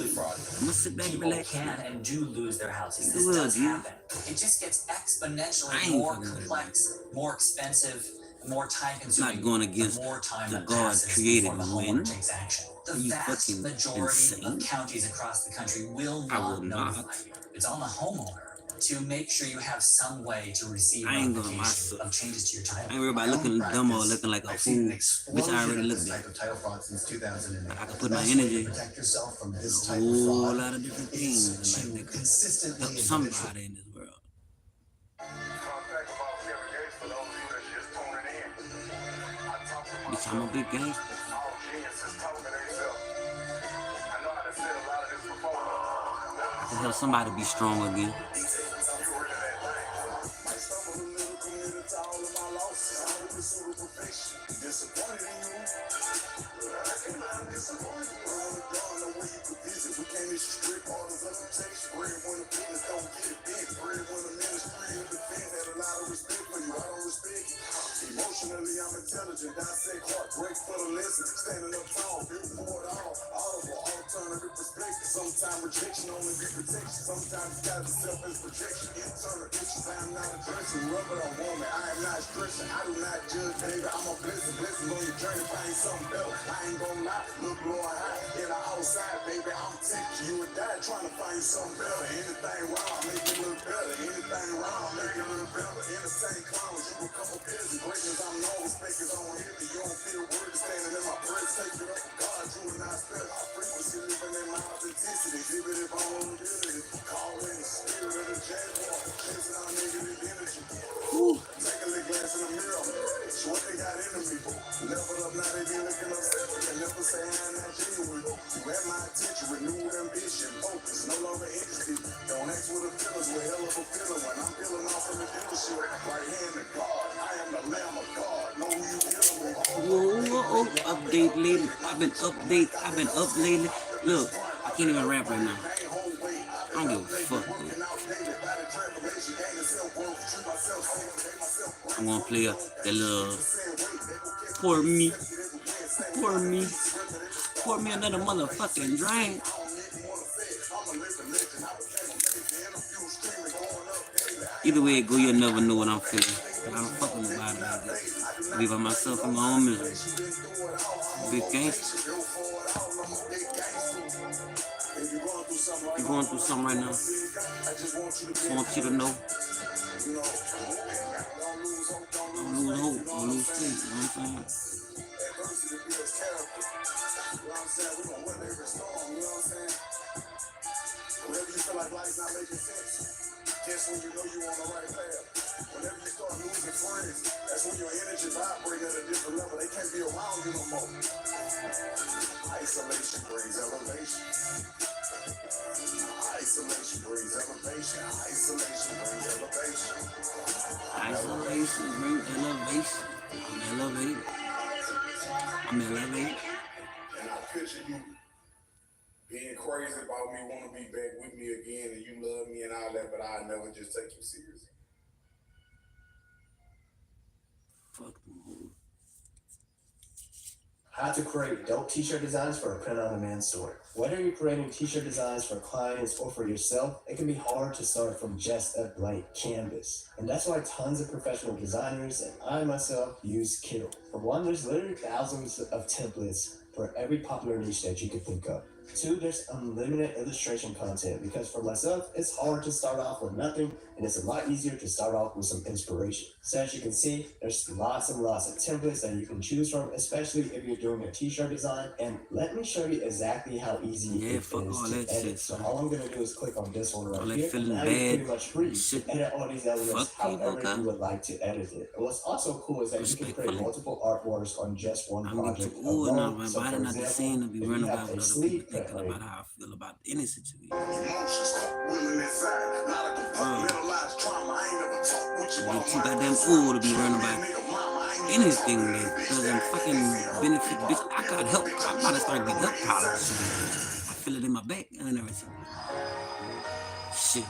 gonna sit back and relax. People can and do lose their houses. This does happen. It just gets exponentially more complex, more expensive, more time-consuming. Not going against the God created win. The vast majority of counties across the country will not notify you. It's on the homeowner to make sure you have some way to receive notification of changes to your title. I ain't worried about looking dumb or looking like a fool, which I already looked at. I can put my energy in a whole lot of different things and like help somebody in this world. Bitch, I'm a big gangster. I can help somebody be strong again. Emotionally, I'm intelligent, dissect heartbreak for the lesson. Standing up tall, built for it all. Audible, alternative perspective. Sometimes rejection only be protection. Sometimes it's gotta be self-as projection. Internal issues I am not addressing. Rubber don't want me, I am not stressing. I do not judge, baby. I'm a blessing. Blessings on your journey, find something better. I ain't gonna lie, look low and high. In the outside, baby, I'm tempted. You would die trying to find something better. Anything wrong, make it look better. Anything wrong, make it look better. In the same clowns, you become a busy. Greatness, I'm known. Respect is on hit me. You don't feel worthy standing in my presence. Take it up for God, you and I spell our frequency. Living in my authenticity. Exhibit vulnerability. Call in the spirit of the jaguar. Chasing our negative energy. Take a look glass in the mirror. It's what they got into me. Level up, now they be looking upset. They never say I'm not genuine. You have my attention, renewed ambition, focus, no longer interested. Don't ask what a feeling's with hell of a feeling. When I'm feeling off from the dealership, right hand to God. I am the Lamb of God. Know who you dealing with. Whoa, update lately. I've been up lately. Look, I can't even rap right now. I don't give a fuck, dude. I'm gonna play that little pour me another motherfucking drink. Either way it go, you'll never know what I'm feeling. I don't fucking about it like that. I be by myself in my own misery. Big gangster. You're going through something right now. I want you to know. Don't lose hope. Don't lose faith. You know what I'm saying? Whenever you feel like life's not making sense, just when you know you're on the right path. Whenever you start losing friends, that's when your energy vibrates at a different level. They can't be around you no more. Isolation brings elevation. Isolation brings elevation. Isolation brings elevation. Isolation brings elevation. I'm elevated. I'm elevated. And I picture you being crazy about me, want to be back with me again, and you love me and all that, but I never just take you serious. Fuck them. How to create dope t-shirt designs for a print-on-demand store. Whether you're creating t-shirt designs for clients or for yourself, it can be hard to start from just a blank canvas. And that's why tons of professional designers and I myself use TIL. For one, there's literally thousands of templates for every popular niche that you could think of. Two, there's unlimited illustration content because for myself, it's hard to start off with nothing and it's a lot easier to start off with some inspiration. So as you can see, there's lots and lots of templates that you can choose from, especially if you're doing a t-shirt design. And let me show you exactly how easy it is to edit. So all I'm gonna do is click on this one right here. And now you're pretty much free to edit all these elements however you would like to edit it. And what's also cool is that you can create multiple artworks on just one project alone. So for example, if you have a sleeve print about how I feel about any situation. You're too goddamn old to be worrying about anything that doesn't fucking benefit. Bitch, I got help. I'm about to start getting help problems. I feel it in my back and everything. Shit.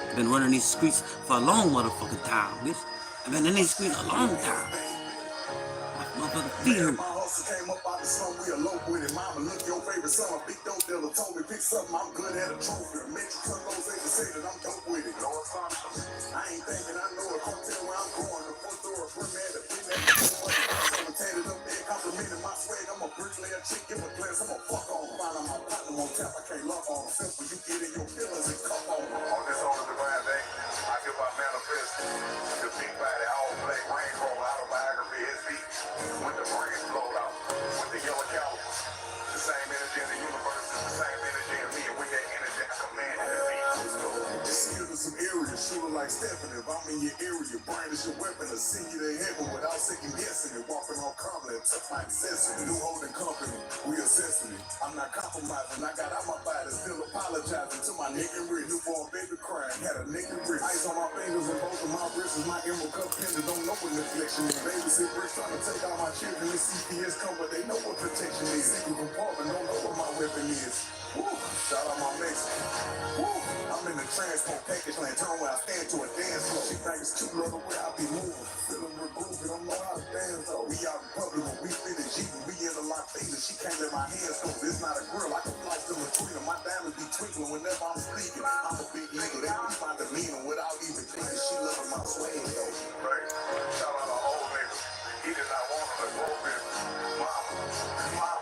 I've been running these streets for a long motherfucking time, bitch. I've been in these streets a long time. My motherfucking feet hurt. Came up out the sun, we elope with it. Mama, look, your favorite son, a big dope dealer told me pick something, I'm good at a trophy. Mexican Los Angeles say that I'm dope with it. No assumptions. I ain't thinking I know it. Come tell where I'm going. The front door, bring me the bring that. I'm tatted up there, complimenting my swag. I'm a bricklayer, chick, give a glance. I'm a fuck on. Find on my partner on tap. I can't love on. Simple, you get in your feelings and cup on. On this on the divine day, I give my manifest. The big body, all black rain roll autobiography, his beat. When the brain flowed out. With the yellow cow, the same energy in the universe, the same energy in me, and with that energy, I command it to be. Just see you in some areas, shooting like Stephen. If I'm in your area, brandish your weapon, to send you to heaven without second guessing it. Walking on confident, took my accessory, new holding company, we assessing it. I'm not compromising, I got out my body, still apologizing to my nigga rich. Newborn baby crying, had a nigga rich. Ice on my fingers and both of my wrists, my emerald cup pendant, don't know what deflection is. Baby sit rich trying to take all my children, this CPS come, but they know what protection is. Secret compartment, don't know what my weapon is. Woo, shout out my Mexican. Woo, I'm in the transport package land, turn where I stand to a dance floor. She thinks too low the way I be moving. Feeling real groovy, don't know how to dance though. We out in public when we finish eating, we in the lock feeling. She can't let my hands go, it's not a grill. I can fly to the freedom, my diamonds be twinkling whenever I'm speaking. I'm a big nigga, they be my demeanor without even thinking. She loving my swag though. Right, shout out to old nigga. He did not want to go with mama,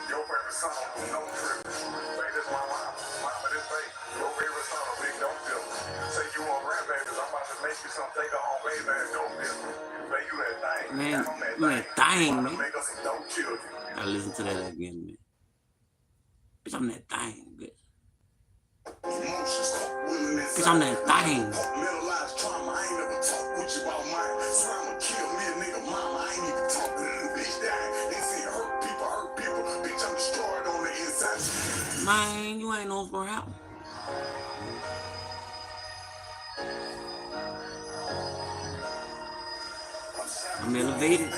your favorite son, no trip. Baby, this my mama, this baby, your favorite son, big don't feel. Say you on grandbabies, I'm about to make you some, take her home, baby, and don't feel. Baby, you that thing, man, I'm that thing, man. Make us some dope children. I listen to that again, man. Bitch, I'm that thing, bitch. Bitch, I'm that thing. Middle-aged trauma, I ain't never talk with you about mine. So I'ma kill me a nigga mama, I ain't even talking to the bitch dying. They say hurt people, bitch, I'm destroyed on the inside. Man, you ain't no for help. I'm elevated.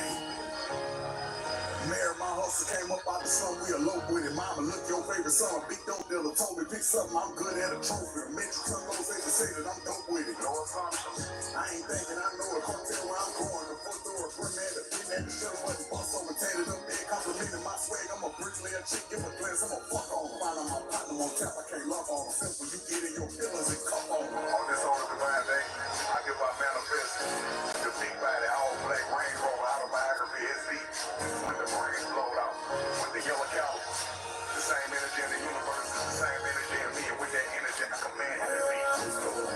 Married my hustle, came up out the sun, we elope with it. Mama, look, your favorite son, a big dope dealer told me pick something, I'm good at a trophy. Mexican Los Angeles say that I'm dope with it. No assumptions. I ain't thinking I know it. Come tell where I'm going. The front door, bring that, the thing that the shell button, bust over, tatted up there, complimenting my swag. I'm a bricklayer, chick, give a glance, I'm a fuck on. Find on my partner on tap, I can't love on. Simple, you get in your feelings and cup on. On this on the divine day, I give my manifest. The big body, all black rain roll autobiography, his beat. When the brain flowed out, with the yellow cow, the same energy in the universe, the same energy in me, and with that energy, I command it to be.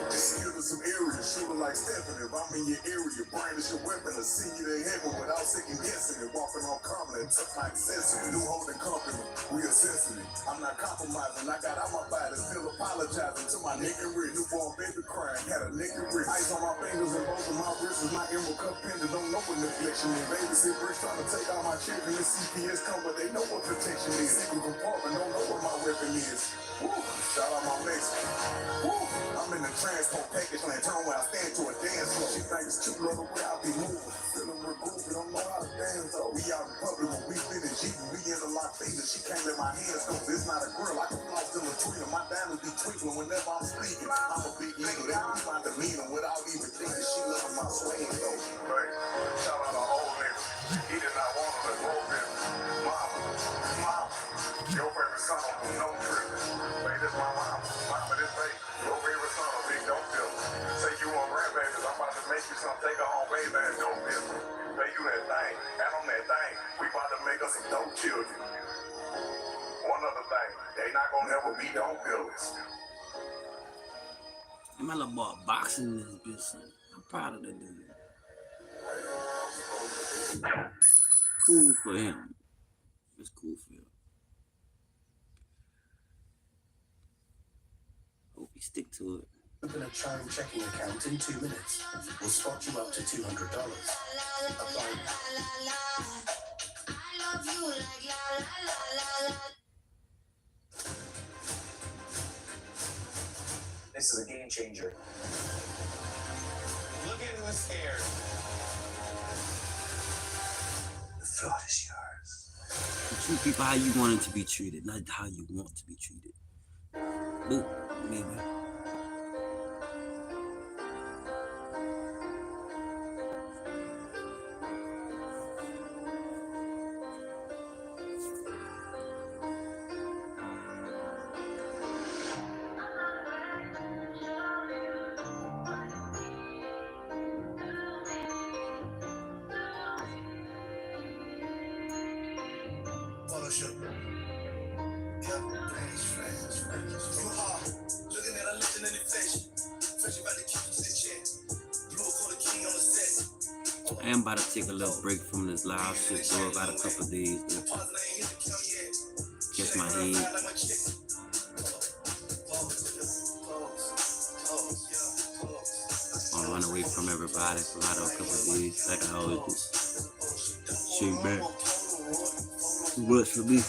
Just see you in some areas, shooting like Stephen. If I'm in your area, brandish your weapon, or see you to heaven without second guessing it. Walking on common and took my accessory. New holding company, reassessing it. I'm not compromising. I got out my body, still apologizing to my nigga rich. Newborn baby crying, had a nigga rich. Ice on my fingers and both of my wrists. My emerald cup pendant, don't know what neglection is. Babysit bricks trying to take all my children. The CPS come, but they know what protection is. Secret compartment, don't know what my weapon is. Woo, shout out my Mexican. Woo, I'm in the transport package land, turn where I stand to a dance floor. She think it's cute, love the way I be moving. Feeling removed, don't know how to dance though. We out in public when we finish eating, we in the lock fingers. She can't let my hands go, it's not a grill. I can floss in a tweeter, my diamonds be twinkling whenever I'm speaking. I'm a big nigga, that be my demeanor without even thinking. She loving my swing though. Right, shout out to old nigga. He did not want to grow this. Mama, your favorite son, no trip. Wait, this my mama, this baby. Your favorite son, big don't feel. Say you on grandbabies, I'm about to make you some. Take her home, baby, and don't feel. Pay you that thing, and on that thing, we about to make us some dope children. One other thing, they not gonna ever be don't feel this. My little boy boxing this bitch. I'm proud of that dude. Cool for him. It's cool for him. Hope he stick to it. Open a Chime checking account in 2 minutes. We'll spot you up to $200. Apply This is a game changer. Look into this air. The floor is yours. Treat people how you want it to be treated, not how you want to be treated. Boop, maybe. I am about to take a little break from this live shit, though. About a couple of days. Catch my head. I'll run away from everybody for about a couple of days, like I always do. Shake back. Too much for me.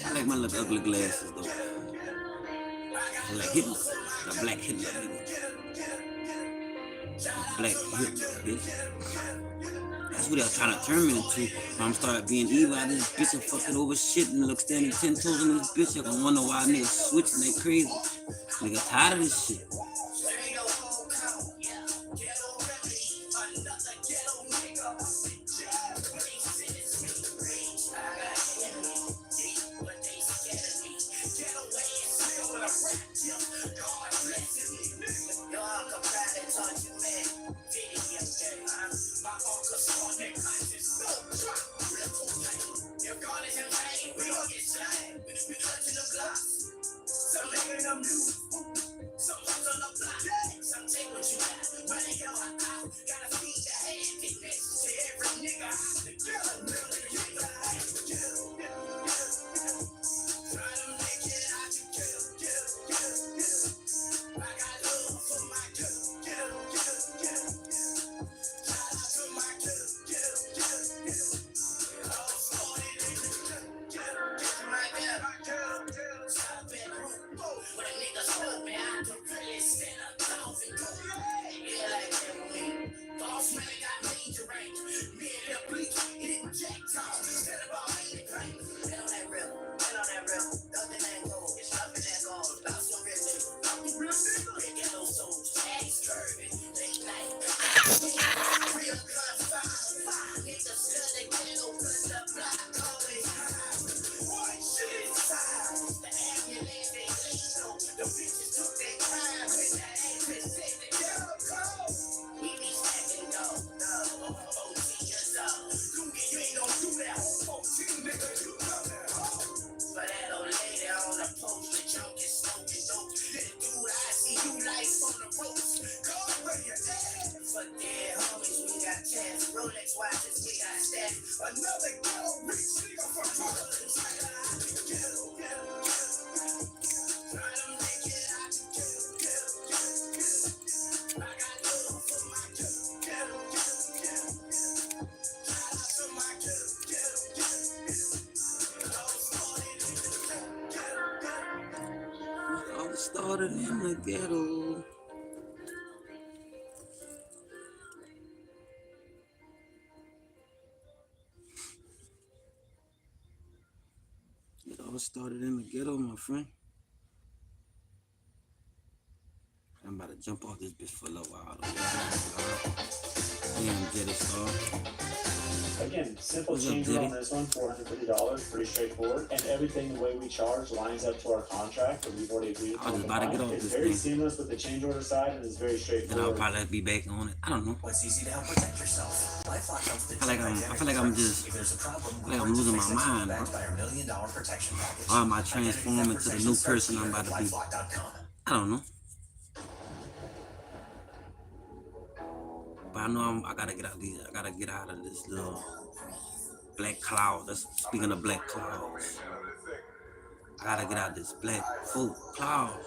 I like my little ugly glasses though. I like Hitler. The black Hitler, nigga. Black Hitler, bitch. That's what they're trying to turn me into. I'm start being evil out of this bitch and fucking over shit and look standing 10 toes in this bitch. You're gonna wonder why niggas switching, they crazy. Nigga tired of this shit. I started in the ghetto. It all started in the ghetto, my friend. I'm about to jump off this bitch for a little while. Damn, Jetty Star. Again, simple change on this one, $450, pretty straightforward, and everything the way we charge lines up to our contract that we've already agreed I was about to get off it's this very thing. seamless with the change order side, and it's very straightforward. Then I'll probably be back on it. I don't know. What's easy to help protect yourself? LifeLock comes with I feel like I'm just, if there's a problem, like I'm losing my mind, bro. backed by our $1 million protection package. Or am I transforming to the new person I'm about to be? I don't know. But I know I gotta get out of these. I gotta get out of this little black cloud. That's speaking of black clouds. I gotta get out of this black folk cloud,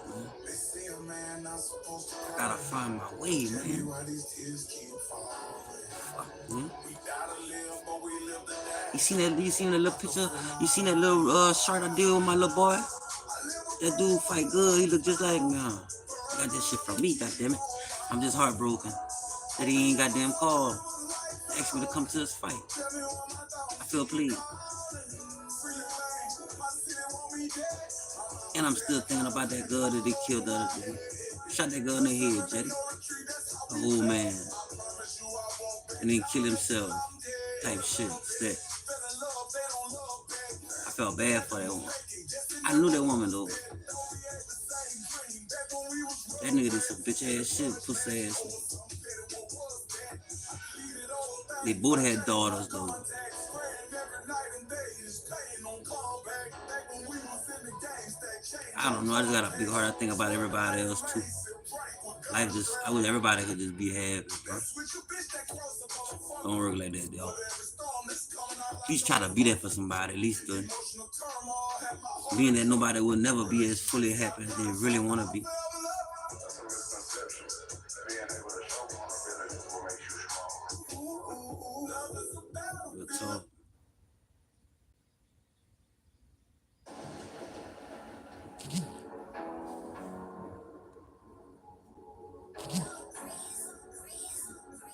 man. I gotta find my way, man. Fuck, man. You seen that little picture? You seen that little shirt I did with my little boy? That dude fight good. He look just like me. I got that shit from me, goddammit. I'm just heartbroken that he ain't goddamn called. Asked me to come to this fight. I feel pleased. And I'm still thinking about that girl that they killed the other day. Shot that girl in the head, Jetty. An old man. And then killed himself. Type shit. That. I felt bad for that woman. I knew that woman though. That nigga did some bitch ass shit, pussy ass. They both had daughters though. I don't know, I just got a big heart. I think about everybody else too. Life just, I wish everybody could just be happy, bro. Don't work like that, though. At least try to be there for somebody, at least good. Being that nobody will never be as fully happy as they really want to be. Real talk.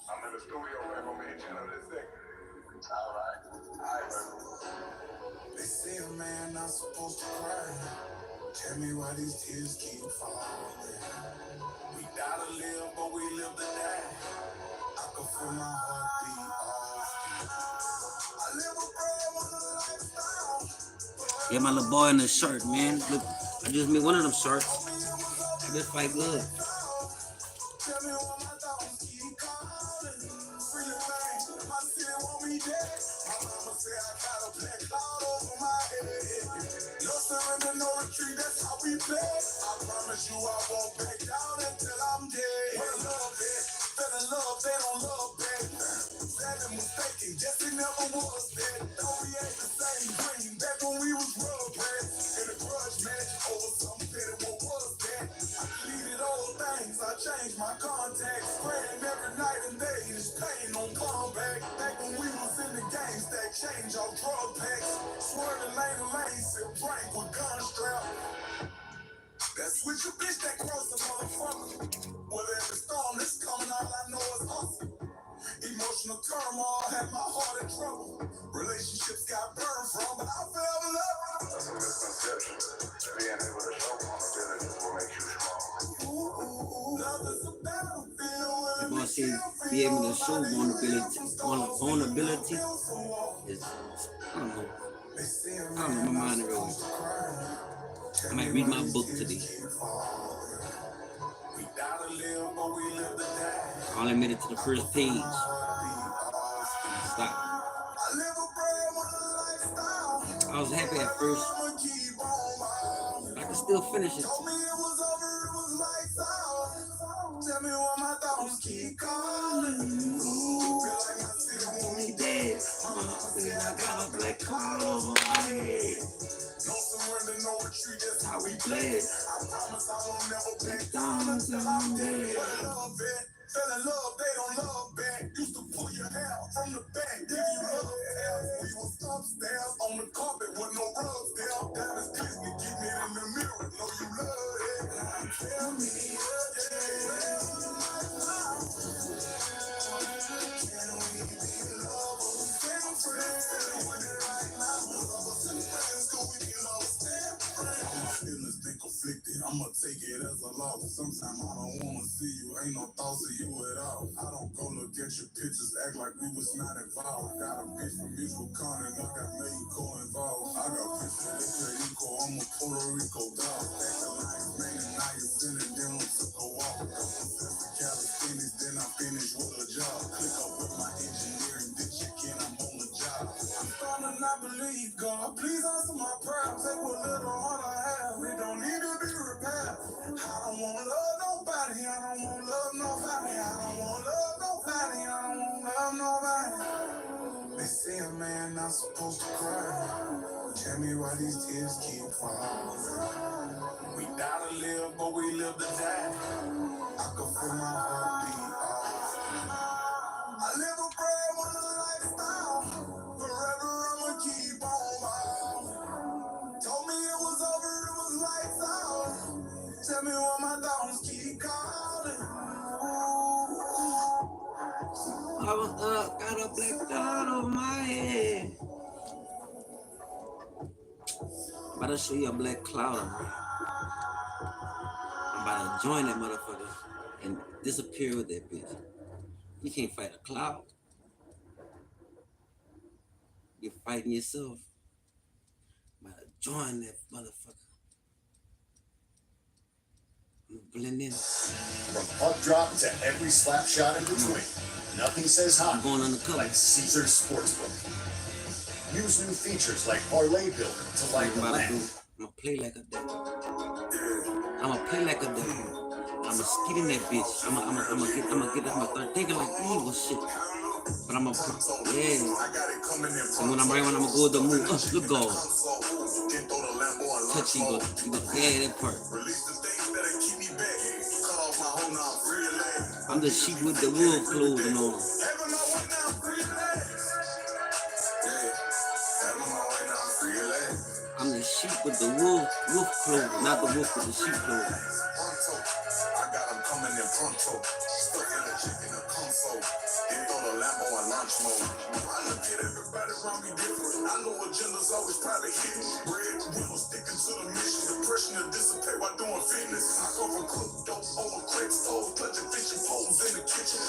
I'm in the studio back on the channel this second. supposed to cry? Tell me why these tears keep falling. We gotta live, but we live to die. I can feel my heartbeat often. I live a brand with a lifestyle. Yeah, my little boy in the shirt, man. Look, I just made one of them shirts. This fight good. Tell me why my thoughts keep calling. Free man, my city want me dead. My mama say I got a black cloud over my head. No surrender, no retreat, that's how we play. I promise you I won't back down until I'm dead. What a love it, fell in love, they don't love back. Sad and mistaken, guess it never was that. Don't we ain't the same dream back when we was rugrats. In a grudge match over something better, what was that? I deleted old things, I changed my contacts. Praying every night and day, this pain on comeback. Back when we was in the game, stack change on drug packs. Swerving lane to lane, sip drink with gun strap. That's with your bitch that cross the motherfucker. With every storm that's coming, all I know is hustle. Emotional turmoil had my heart in trouble. Relationships got burned from, but I forever love her. That's a misconception. Being able to show vulnerability will make you strong. Love is a battlefield. The boss said be able to show vulnerability is, I don't know. My mind is really. I might read my book today. I only made it to the first page. Stop. I was happy at first. I can still finish it. Tell me why my thoughts keep calling. Feel like my city want me dead. I got a black cloud over my head. No surrender, no retreat, that's how we play it. I promise I won't never back down until I'm dead. Love it, fell in love, they don't love back. Used to pull your hair from the back, give you love. We was upstairs on the carpet with no rugs there. That is Disney, keep me in the mirror, know you love it. Tell me, I'ma take it as a loss. Sometimes I don't wanna see you. Ain't no thoughts of you at all. I don't go look at your pictures, act like we was not involved. Got a bitch from mutual content, I got Mexico involved. I got pictures of Eco, I'm a Puerto Rico dog. Back to life, man, and now you're sending them to go off. Couple sets of calisthenics, then I finish with a job. Click up with my engineering, bitch, again, I'm on the job. I'm starting to not believe God. Please answer my prayer. Take what little heart I have. It don't need to be repaired. I don't want love nobody. I don't want love nobody. I don't want love nobody. I don't want love nobody. They say a man not supposed to cry. Tell me why these tears keep falling. We gotta live, but we live to die. I can feel my heartbeat often. I live a brand with a lifestyle. Forever I'ma keep on ballin'. Told me it was over, it was lights out. Tell me why my thoughts keep calling. I was up, got a black cloud over my head. I'm about to show you a black cloud. I'm about to join that motherfucker and disappear with that bitch. You can't fight a cloud. You're fighting yourself. I'm about to join that motherfucker. I'm gonna blend in. From puck drop to every slap shot in between, nothing says hot like Caesar's Sportsbook. Use new features like Parlay Builder to light the lamp. I'm gonna play like a devil. I'm gonna play like a devil. I'm gonna skid in that bitch. I'm gonna start thinking like evil shit. But I'm gonna, yeah. And when I'm right, when I'm gonna go with the move, look go. Touch you go, yeah, that part. I'm the sheep with the wolf clothing on. I'm the sheep with the wolf clothing, not the wolf with the sheep clothing. I got them coming in pronto. Stuffing the chicken in console. They throw the Lambo in launch mode. I look at everybody around me different. I know agendas always try to hit. Bread, to the mission. Depression to dissipate while doing fitness. I overcook dope, overcrack stove, clutching fishing poles in the kitchen.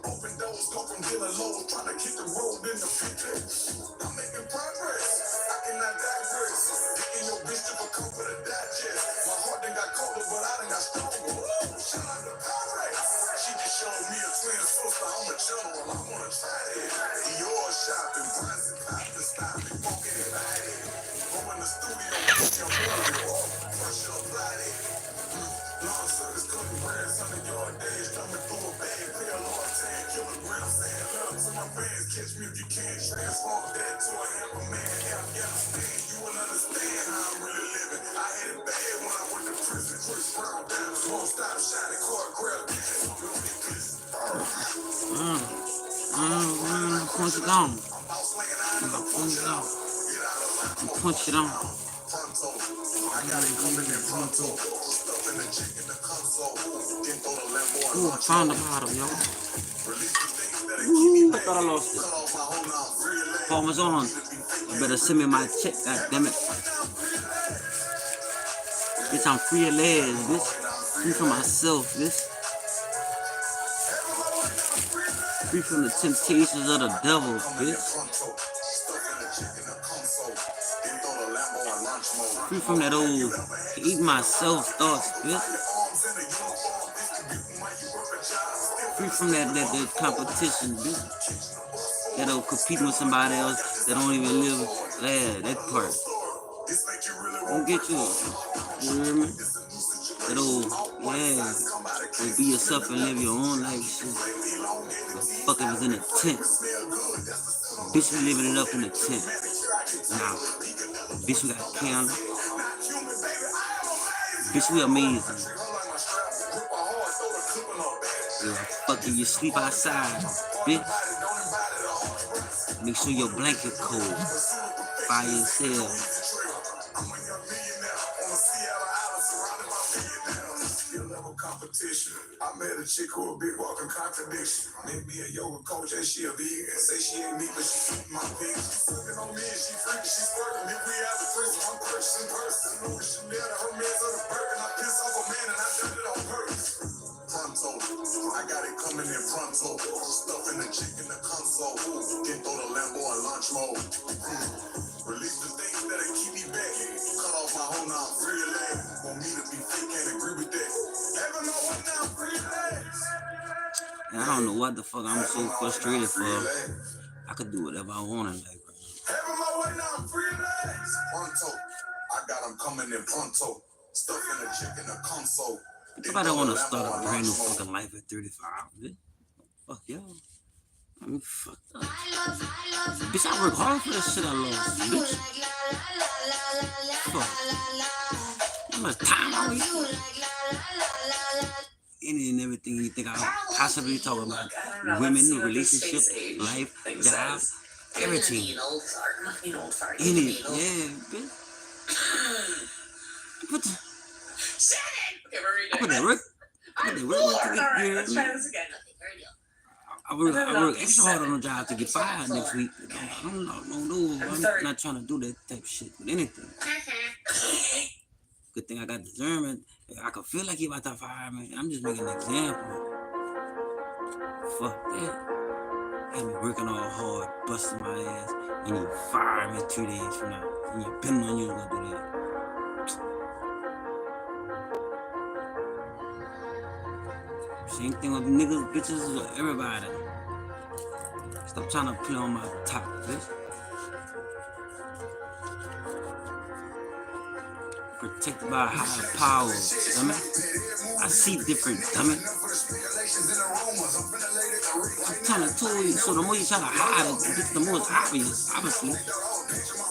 Open doors, come from dealing lows, trying to kick the road in the pit. I'm making progress. I cannot digress. Getting your bitch to become for the digest. My heart done got colder, but I done got stronger. Shout out to Pyrex. She just showed me a twin sister. I'm a general. I wanna try it. Your shopping, price and pop to stop it. Funky and body. Go in the studio, make your movie. Pressure applied it. Long service cutting brands, 100-yard days. Coming through a bag, pay a lot, 10 kilograms. Saying love to my fans. Catch me if you can. Transform that to a hammer man. Afghanistan, you will understand how I'm really living. I had it bad when I went to prison. Chris Brown down, won't stop shining, car grab. Punch it on. Punch it on. Ooh, I found the bottle, yo. Ooh, I thought I lost it. Parmesan. You better send me my check, goddammit. Bitch, I'm free at last, bitch. Free for myself, bitch. Free from the temptations of the devil, bitch. Free from that old eat myself thoughts, bitch. Free from that competition, bitch. That old competing with somebody else that don't even live. Yeah, that part. Don't get you. You hear me? That old, yeah. Go be yourself and live your own life, shit. The fuck, it was in a tent. Bitch, we living it up in a tent. Now, bitch, we got a candle. Bitch, we amazing. Yeah, fucking you sleep outside, bitch. Make sure your blanket cold. Fire yourself. I met a chick who a big walking contradiction. Maybe a yoga coach and she a vegan. Say she ain't me, but she eat my pig. She fucking on me and she freaking, she squirting. If we have a person, I'm purchasing person. Louis Chanel to her man's on the burger. I piss off a man and I done it on purpose. Pronto, I got it coming in pronto. Stuffing the chick in the console. Get throw the Lambo in launch mode. Release the things that'll keep me back. Cut off my whole now, free your leg. Want me to be fake, can't agree with that. Ever know what now, free your legs? I don't know what the fuck I'm so frustrated for. I could do whatever I want in life right now. Ever know what now, free your legs? Pronto, I got them coming in pronto. Stuffing the chick in the console. Nobody want to start a brand new fucking life at 35, bitch. Fuck y'all. I mean, fuck up. Bitch, I work hard for this shit I lost, bitch. Fuck. How much time I waste? Any and everything you think I possibly talk about. Women, relationship, life, job, everything. Any, yeah, bitch. I put that work. Let's try this again. I work extra hard on the job to get fired next week. I don't know. I'm not trying to do that type of shit with anything. Good thing I got discernment. I can feel like he about to fire me. I'm just making an example. Fuck that. Had me working all hard, busting my ass, and you fire me 2 days from now. And you're depending on you to do that. Same thing with niggas, bitches, with everybody. Stop trying to play on my top, bitch. Protected by a higher power, dummy. I see different, dummy. I'm trying to tell you, so the more you try to hide it, the more it's obvious, obviously.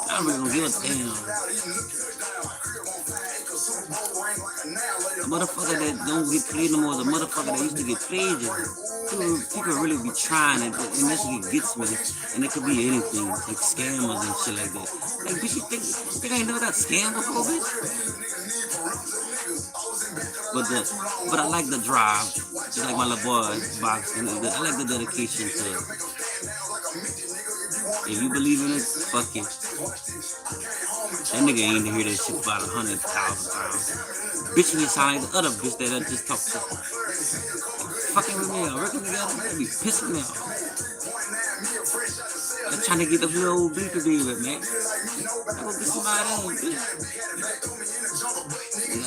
I really don't give a damn. The motherfucker that don't get played no more is a motherfucker that used to get played. People really be trying it, and that shit gets me. And it could be anything, like scammers and shit like that. Like, bitch, you think I ain't never got scammed before, bitch? But I like the drive. Just like my little boy boxing. I like the dedication to it. If you believe in it, fuck it. That nigga ain't hear that shit about 100,000 times. Bitch, you sound like the other bitch that I just talked to. Fucking with me, working together, they be pissing me off. I'm trying to get the little BLEEPYBABY, man. I go get somebody else, bitch.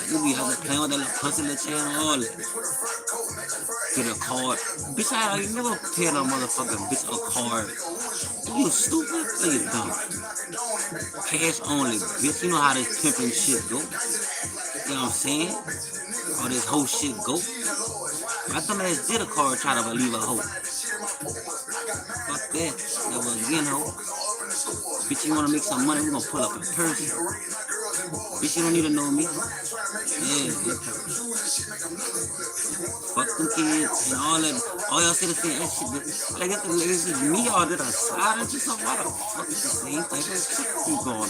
You be out there playing with that little pussy little chain and all that. Get a card. Bitch, I ain't never pay no motherfucking bitch a card. You stupid or you dumb? Cash only, bitch. You know how this pimping shit go. You know what I'm saying? All this whole shit go. My dumb ass did a card trying to believe a hoe. Fuck that. Never again, hoe. Bitch, you wanna make some money, we gonna pull up in person. Bitch, you don't need to know me. Yeah, fuck them kids and all that. All y'all see the same shit. Like, is it me or did I slide into something? Why the fuck is the same type of shit keep going on?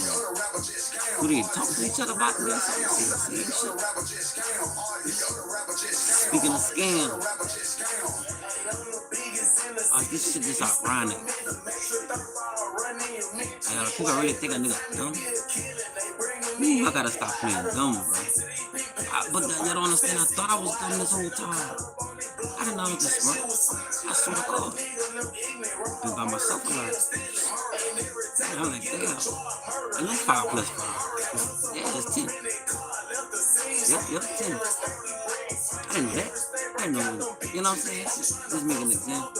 Do they talk to each other about this? Same shit. Speaking of scam, this shit is ironic. People really think a nigga dumb. I gotta stop playing dumb, bro. But y'all don't understand, I thought I was dumb this whole time. I didn't know I was this smart. I swear to God. Been by myself a lot. And I'm like, damn. I know 5 plus 5. Yeah, it's 10. Yep, 10. I didn't know that. I didn't know, you know what I'm saying? Let's make an example.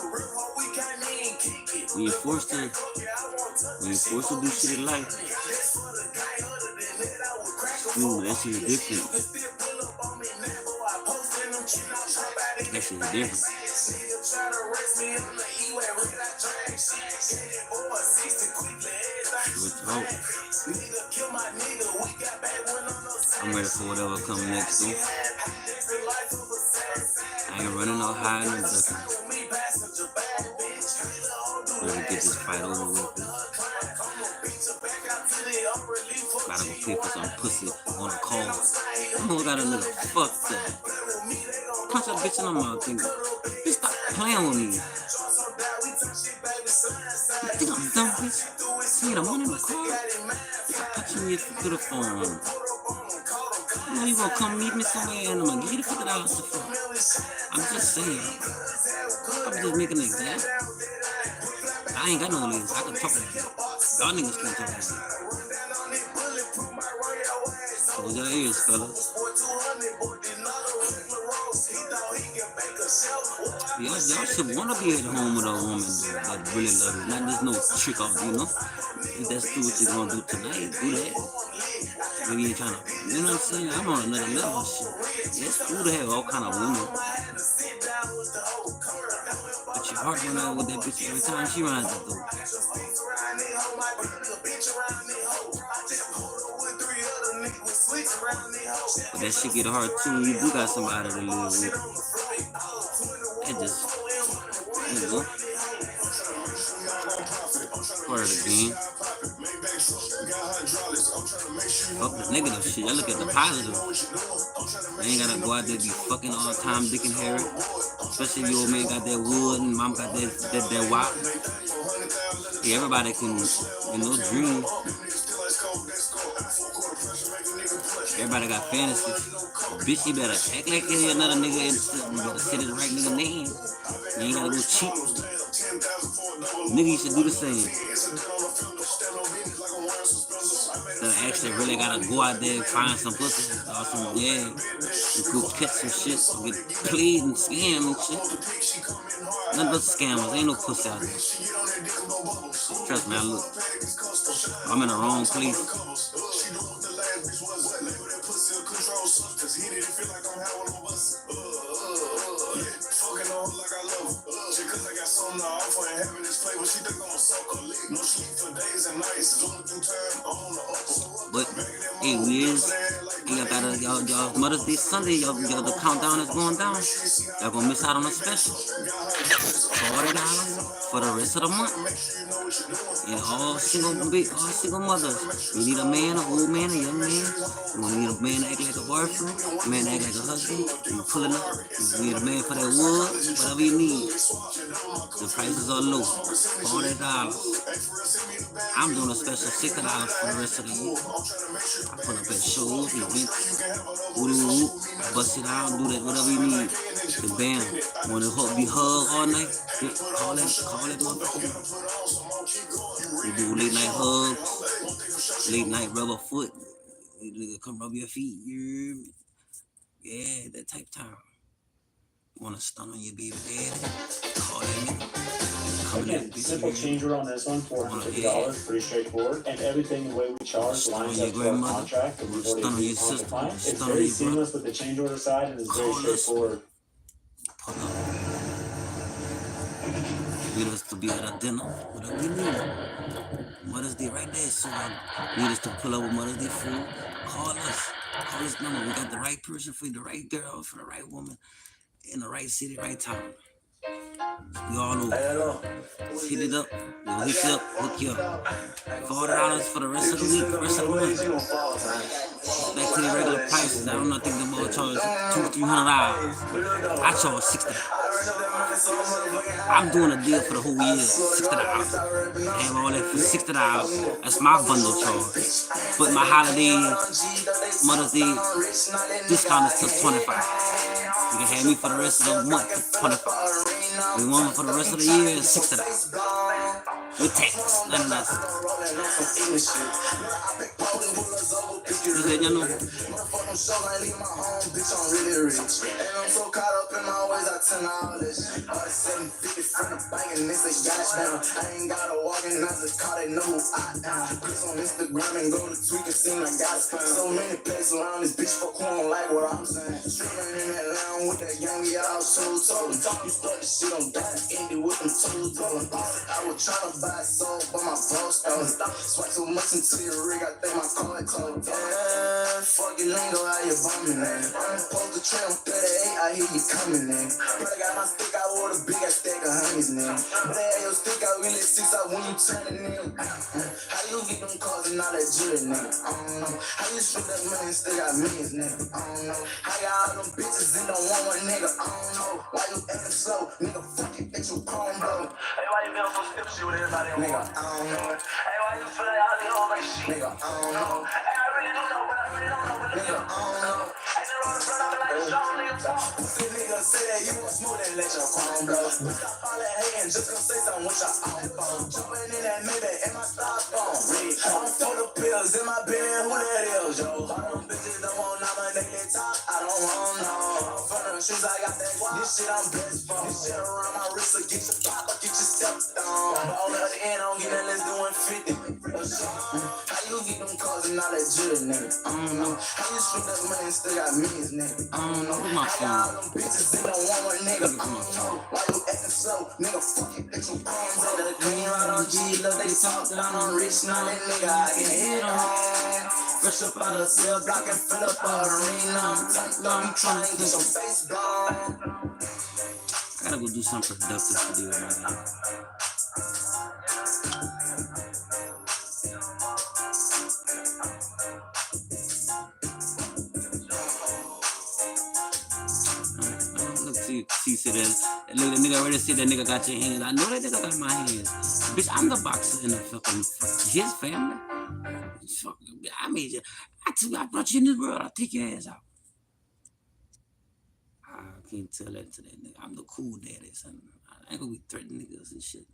When you're forced to do shit in life, that shit is different. That shit is different. I'm ready for whatever comes next, though. I ain't running no high and ducking. Ready to get this fight over with. Gotta go pay for some pussy on a call. I got a nigga fucked up. Punch that bitch in the mouth, think, bitch, stop playing with me. You think I'm dumb, bitch? See the money in the car? Stop touching me through the phone. You know you gonna come meet me somewhere and I'm gonna give you the $50 to phone. I'm just saying. I'm just making an example. I ain't got no niggas. I can talk to you. Y'all niggas can't talk to me. Close your ears, fellas. Y'all should wanna be at home with a woman that really love you. Not just no trick off, you know? If that's what you're gonna do tonight, do that. Maybe you ain't trying to, you know what I'm saying? I'm on another level shit. It's cool to have all kind of women. But your heart run out with that bitch every time she runs the door. But that shit get hard too. You do got somebody to live with. It just, you know, part of the game. Fuck the negative shit. I look at the positive. You ain't gotta go out there and be fucking all the time, dick and Harry. Especially if your old man got that wood and mom got that wop. Yeah, everybody can, you know, dream. Everybody got fantasies. Bitch, you better act like you're another nigga and you better say the right nigga name. You ain't gotta go cheap. Nigga, you should do the same. So actually really gotta go out there and find some pussy or some, yeah. You go catch some shit, get played and scam and shit. Nothing but scammers, ain't no pussy out there. Trust me, look. I'm in the wrong place. But it is, y'all mother Mother's Day Sunday, the countdown is going down. Y'all gonna miss out on a special. $40 for the rest of the month. And all single mothers. You need a man, an old man, a young man. You need a man to act like a boyfriend, a man to act like a husband. You pulling up. You need a man for that wood, whatever you need. The prices are low. $40. I'm doing a special $60 for the rest of the year. I put up at shows, events, bust it out, do that, whatever you need. And bam, want to be hugged all night? Call it motherfucker. We do late night hugs, late night rub a foot. You come rub your feet. Yeah, that type of time. You want to stun on your baby daddy? Call that nigga. Again, simple change order on this one, $450, pretty straightforward, and everything the way we charge lines up to our contract that we've already agreed upon with the client. It's very seamless with the change order side, and it's very straightforward. Need us to be at a dinner, whatever we need. Mother's Day right there, so need us to pull up with Mother's Day food. Call us number. We got the right person for you, the right girl, for the right woman, in the right city, right time. We all over. Hit it up. We'll hit you up, hook you up. $40 for the rest of the week, rest of the month. Back to the regular prices. I don't think the more charge $200-300. I charge $60. I'm doing a deal for the whole year, $60. I have all that for $60. That's my bundle charge. But my holiday, Mother's Day discount is to $25. You can have me for the rest of the month for $25. We want for the rest of the year is $60. With tax, nothing less. Is that you know? I was trying to buy soul, but my boss don't stop. Swipe so much into your rig, I think my car closed. Yeah, fuck your lingo, how you bumming, man? I'm supposed to train on 38, I hear you coming, man. But I got my stick, I wore the big ass stack of honeys, man. But I had your stick, I really 6 out when you turn it in. How you get them cars and all that jewelry, nigga? I don't know. How you spend that money and still got millions, nigga? I don't know. How you all them bitches and don't want one, nigga? I don't know. Why you acting slow, nigga? Fuck it, get your combo. Hey, why you been so stiff shit with everybody on? Nigga, I don't know. Hey, why you feel like all the old like shit? Nigga, I don't know. Hey, I really don't know, but I really don't know. Nigga, I don't know. Hey, they roll the front of me like a show, nigga. Pussy nigga say that you want smooth and let your chrome blow. But stop all that hating, just gonna say something with your own phone. Jumping in that Maybach and my stars gone red. I'm full of pills in my bed, who that is, yo? All them bitches don't want nominate they top, I don't want no. I'm from the shoes, I got that guap. This shit I'm blessed from. This shit around my wrist, so get your pop, or get your steps down. But on the other end, I don't get that less doing 50. How you get them cars and all that jewelry, nigga? I don't know. How you spend that money and still got millions, nigga? I don't know. How y'all them bitches that don't want one, nigga? I don't know. Why you acting slow, nigga? Fuck it, get your palms out of the clean right on G. Love they talk down on rich, now that nigga I can hit on. Fresh up out of cell block and fill up our arena. I'm trying to get your face gone. I gotta go do something productive today, man. See, said that nigga already said that nigga got your hands. I know that nigga got my hands. Bitch, I'm the boxer in the fucking his family. I made you. I brought you in this world. I'll take your ass out. I can't tell that to that nigga. I'm the cool daddy, son. I ain't gonna be threatening niggas and shit.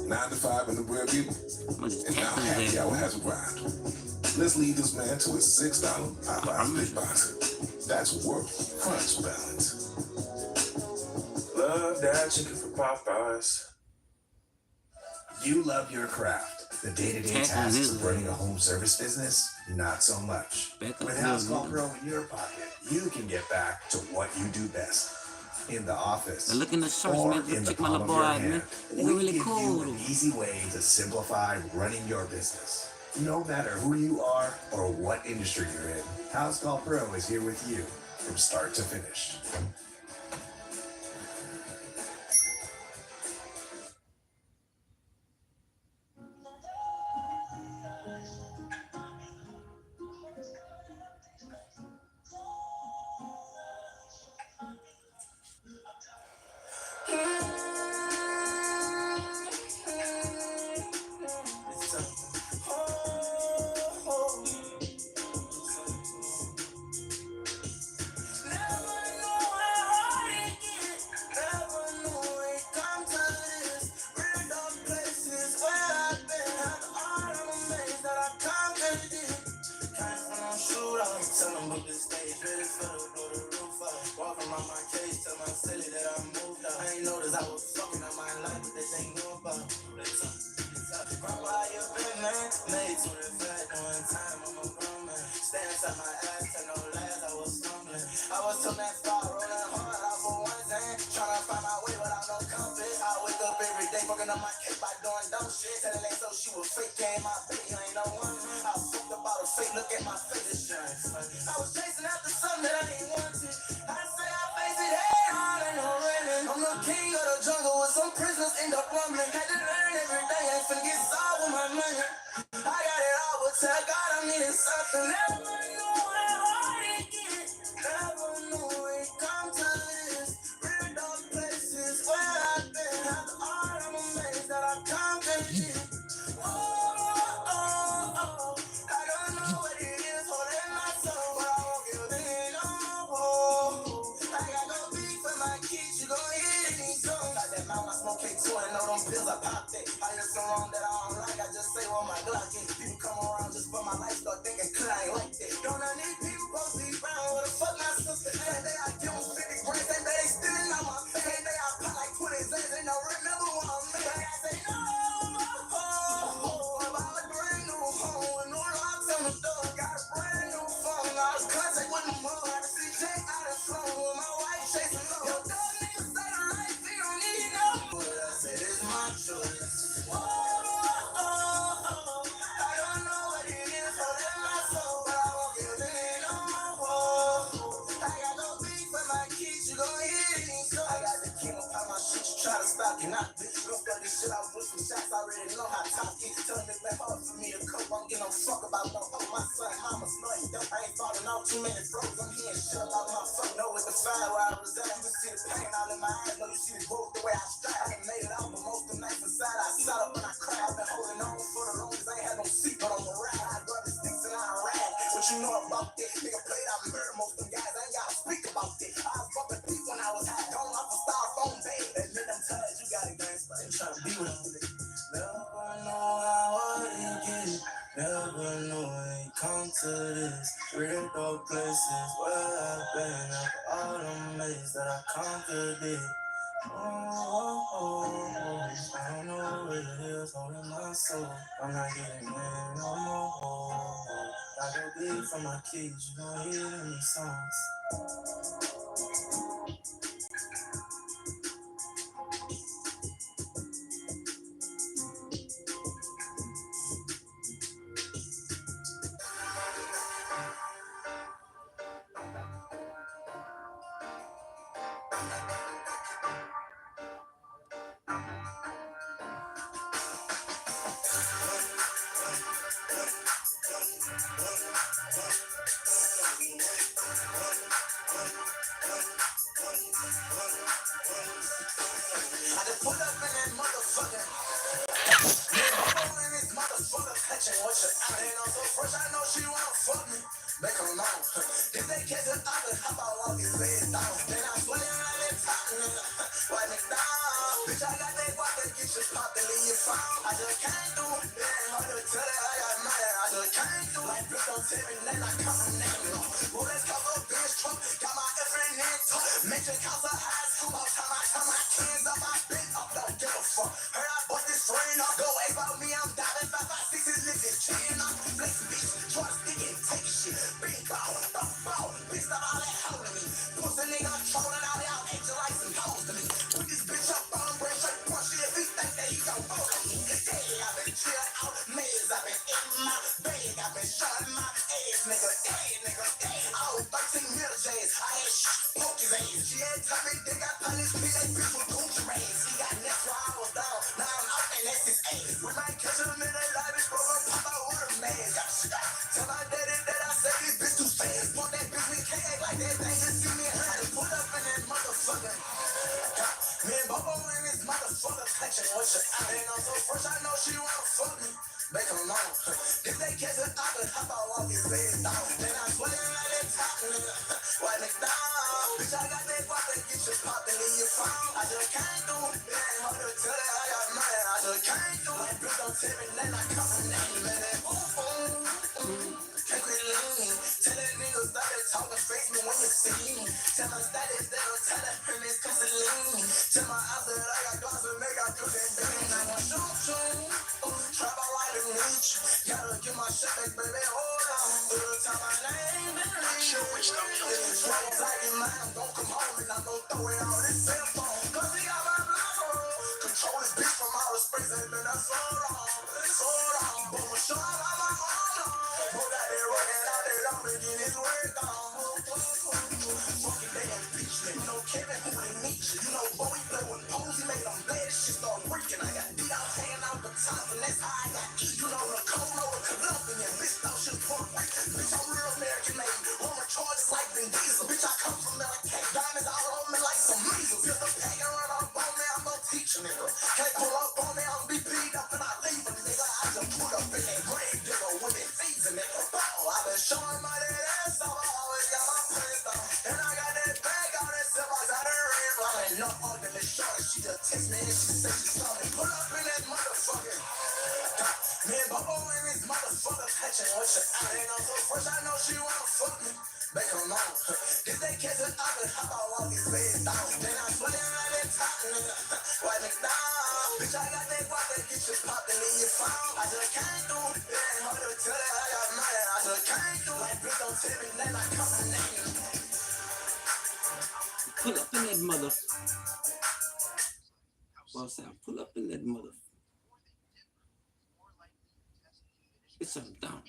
9 to 5 in the real people. And now happy hour has arrived. Let's lead this man to his $6 Popeyes Big Box. That's work crunch balance. Love that chicken from Popeyes. You love your craft. The day-to-day tasks of running a home service business, not so much. With House Call Pro in your pocket, you can get back to what you do best. In the office, look in the shorts, or man. in the Check my palm little of your boy, hand. man. We They're really give cool. you an easy way to simplify running your business. No matter who you are or what industry you're in, House Call Pro is here with you from start to finish. middle J's. I had poke his ass. She had told me they got police, that bitch with Gucci rings. He got next while I was down. Now I'm out and that's his ass. We might catch him in the lobby, bro. Pop out with a mask. Tell my daddy that I said this bitch too fast. Want that bitch, we can't act like that thing. Just see me and her and put up in that motherfucker. Me and Bobo in this motherfucker catching what you out. And I'm so fresh, I know she wanna fuck me. Make her alone. If they catch her, I could hop out off his bed down. Then I swear like that top nigga. Why it down? Bitch, I got that guap that get you poppin' in your phone. I just can't do it. It ain't hard to tell that I got money. I just can't do it. Bitch, don't tell me then I come from that man. Can't quit leaning. Tell that nigga stop that talking, face me when you see me. Tell my status, they don't tell that him it's constantly. Tell my eyes that I got guns and make I do that thing. I want shoot. Trap out like a leech. Gotta get my shit back, baby. Hold on. Through the time my name and leave. Troubles like in mine, I'm gon' come home and I'm gon' throw it on this cell phone. Cause he got my block on. Control this bitch from all the space and then that's so long. So long. But my show out my arm. Put that there working out there, I'm making his work on. Fucking they impeach me. You know Kevin, who they meet you. You know Bowie play with Pose, he made them bad shit start working. I got beat out hanging out the top and that's how I got eat. You know Nicole or Colombian, bitch thought she was pork white. Bitch, I'm real American made. Woman charges like Vin Diesel. Bitch, I come from LA. Diamonds all on me like some measles. If the pack and run up on me, I'm gon' teach a nigga. Can't pull up on me, I'm BP'd up and I leave a nigga. I just put up in that grave digger with it season, nigga. I been showing my that ass off. I always got my pants on. And I got that bag on that silver out of red. I ain't no ugly short. She just text me and she said she saw me. Pull up in that motherfucker. Me and Bobo in this motherfucker catching what you out. And I'm so fresh, I know she wanna fuck me. Make her alone. If they catch her, I could hop out off his bed down. Then I swear like that top nigga. Why it down? Bitch, I got that guap that get you poppin' in your phone. I just can't do it. It ain't hard to tell that I got money. I just can't do it. Bitch, don't tell me then I come from that. Pull up in that mother. Boss out. Pull up in that mother. Get something down.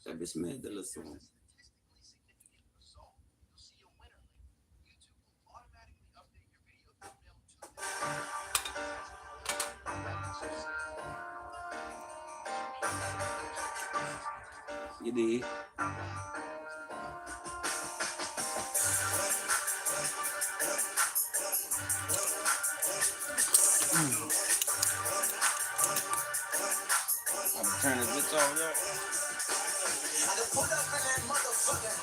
That bitch made the little song. You did. I'm turning this off, yo. I just put up in that motherfucker.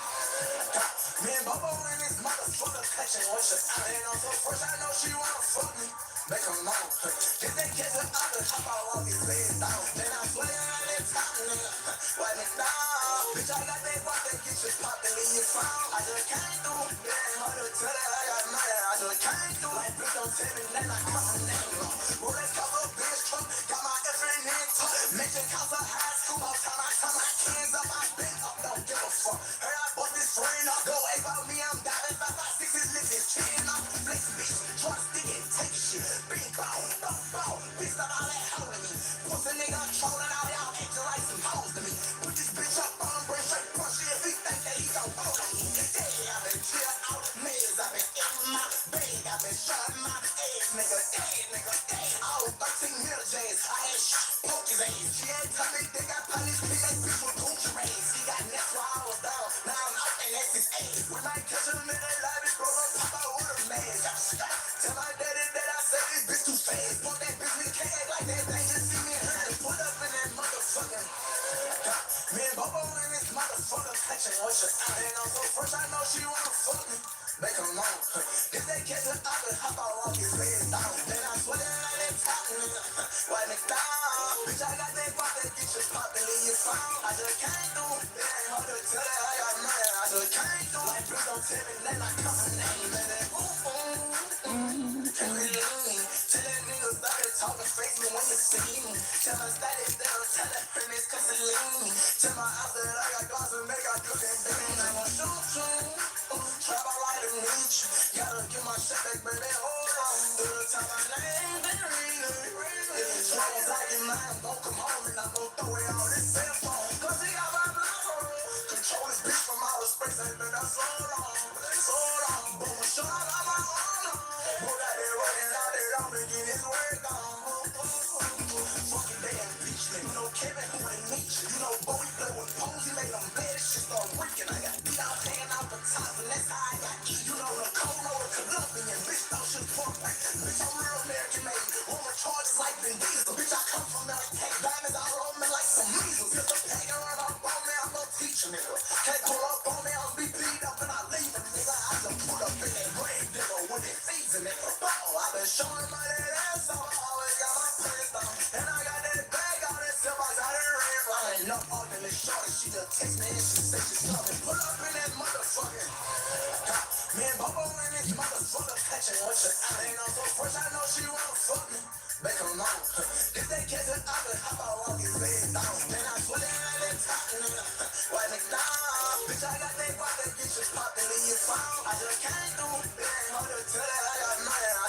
Me and Bobo in this motherfucker catching what you out. And I'm so fresh, I know she wanna fuck me. Make her alone. If they catch her, I could hop out off his bed down. Then I swear like that top nigga. Why it down? Bitch, I got that guap that get you poppin' in your phone. I just can't do it. It ain't hard to tell that I got money. I just can't do it. Bitch, don't tell me then I come from that. Roll that cover, bitch, truck. Got my effort in tuck. Mention counts of high school. All time I turn my kids up, I been up. Don't give a fuck. Heard I bought this friend up. Go away about me, I'm diving. 556 living, chin up. Flex, bitch. Trust, stick it, take shit. Big ball, ball. Bitch, stop all that holding me. Pussy nigga trolling out, y'all acting like some hoes to me. Put this bitch up on him, bring straight push it if he think that he gon' hold on me. Yeah, I've been chill out the maze. I've been in my bed. I've been shutting my ass, nigga. All 13 middle J's. I had poke his ass. She ain't tell me they got police, that bitch with Gucci rings. He got next while I was down. Now I'm out and that's his ass. We might catch him in the lobby, bro. Pop out with a mask. Tell my daddy that I said this bitch too fast. Want that bitch, we can't act like that thing. Just see me and her and put up in that motherfucker. Me and Bobo in this motherfucker catching what you out. And I'm so fresh, I know she wanna fuck me. Make her alone. If they catch her, I could hop out off his bed down. Then I swear like that top nigga. Why it down? Bitch, I got that guap that get you poppin' in your phone. I just can't do it. It ain't hard to tell that I got money. I just can't do it. Bitch, don't tell me then I come from that. Can't really lean. Tell that nigga stop it talking, face me when you see me. Tell my status, they don't tell that friend it's constantly. Tell my eyes that I got guns and make I do that thing. I want shoot. Trap out like a niche. Gotta get my shit back, baby. Hold on.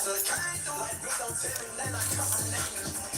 Can't do it, don't tell me, then I come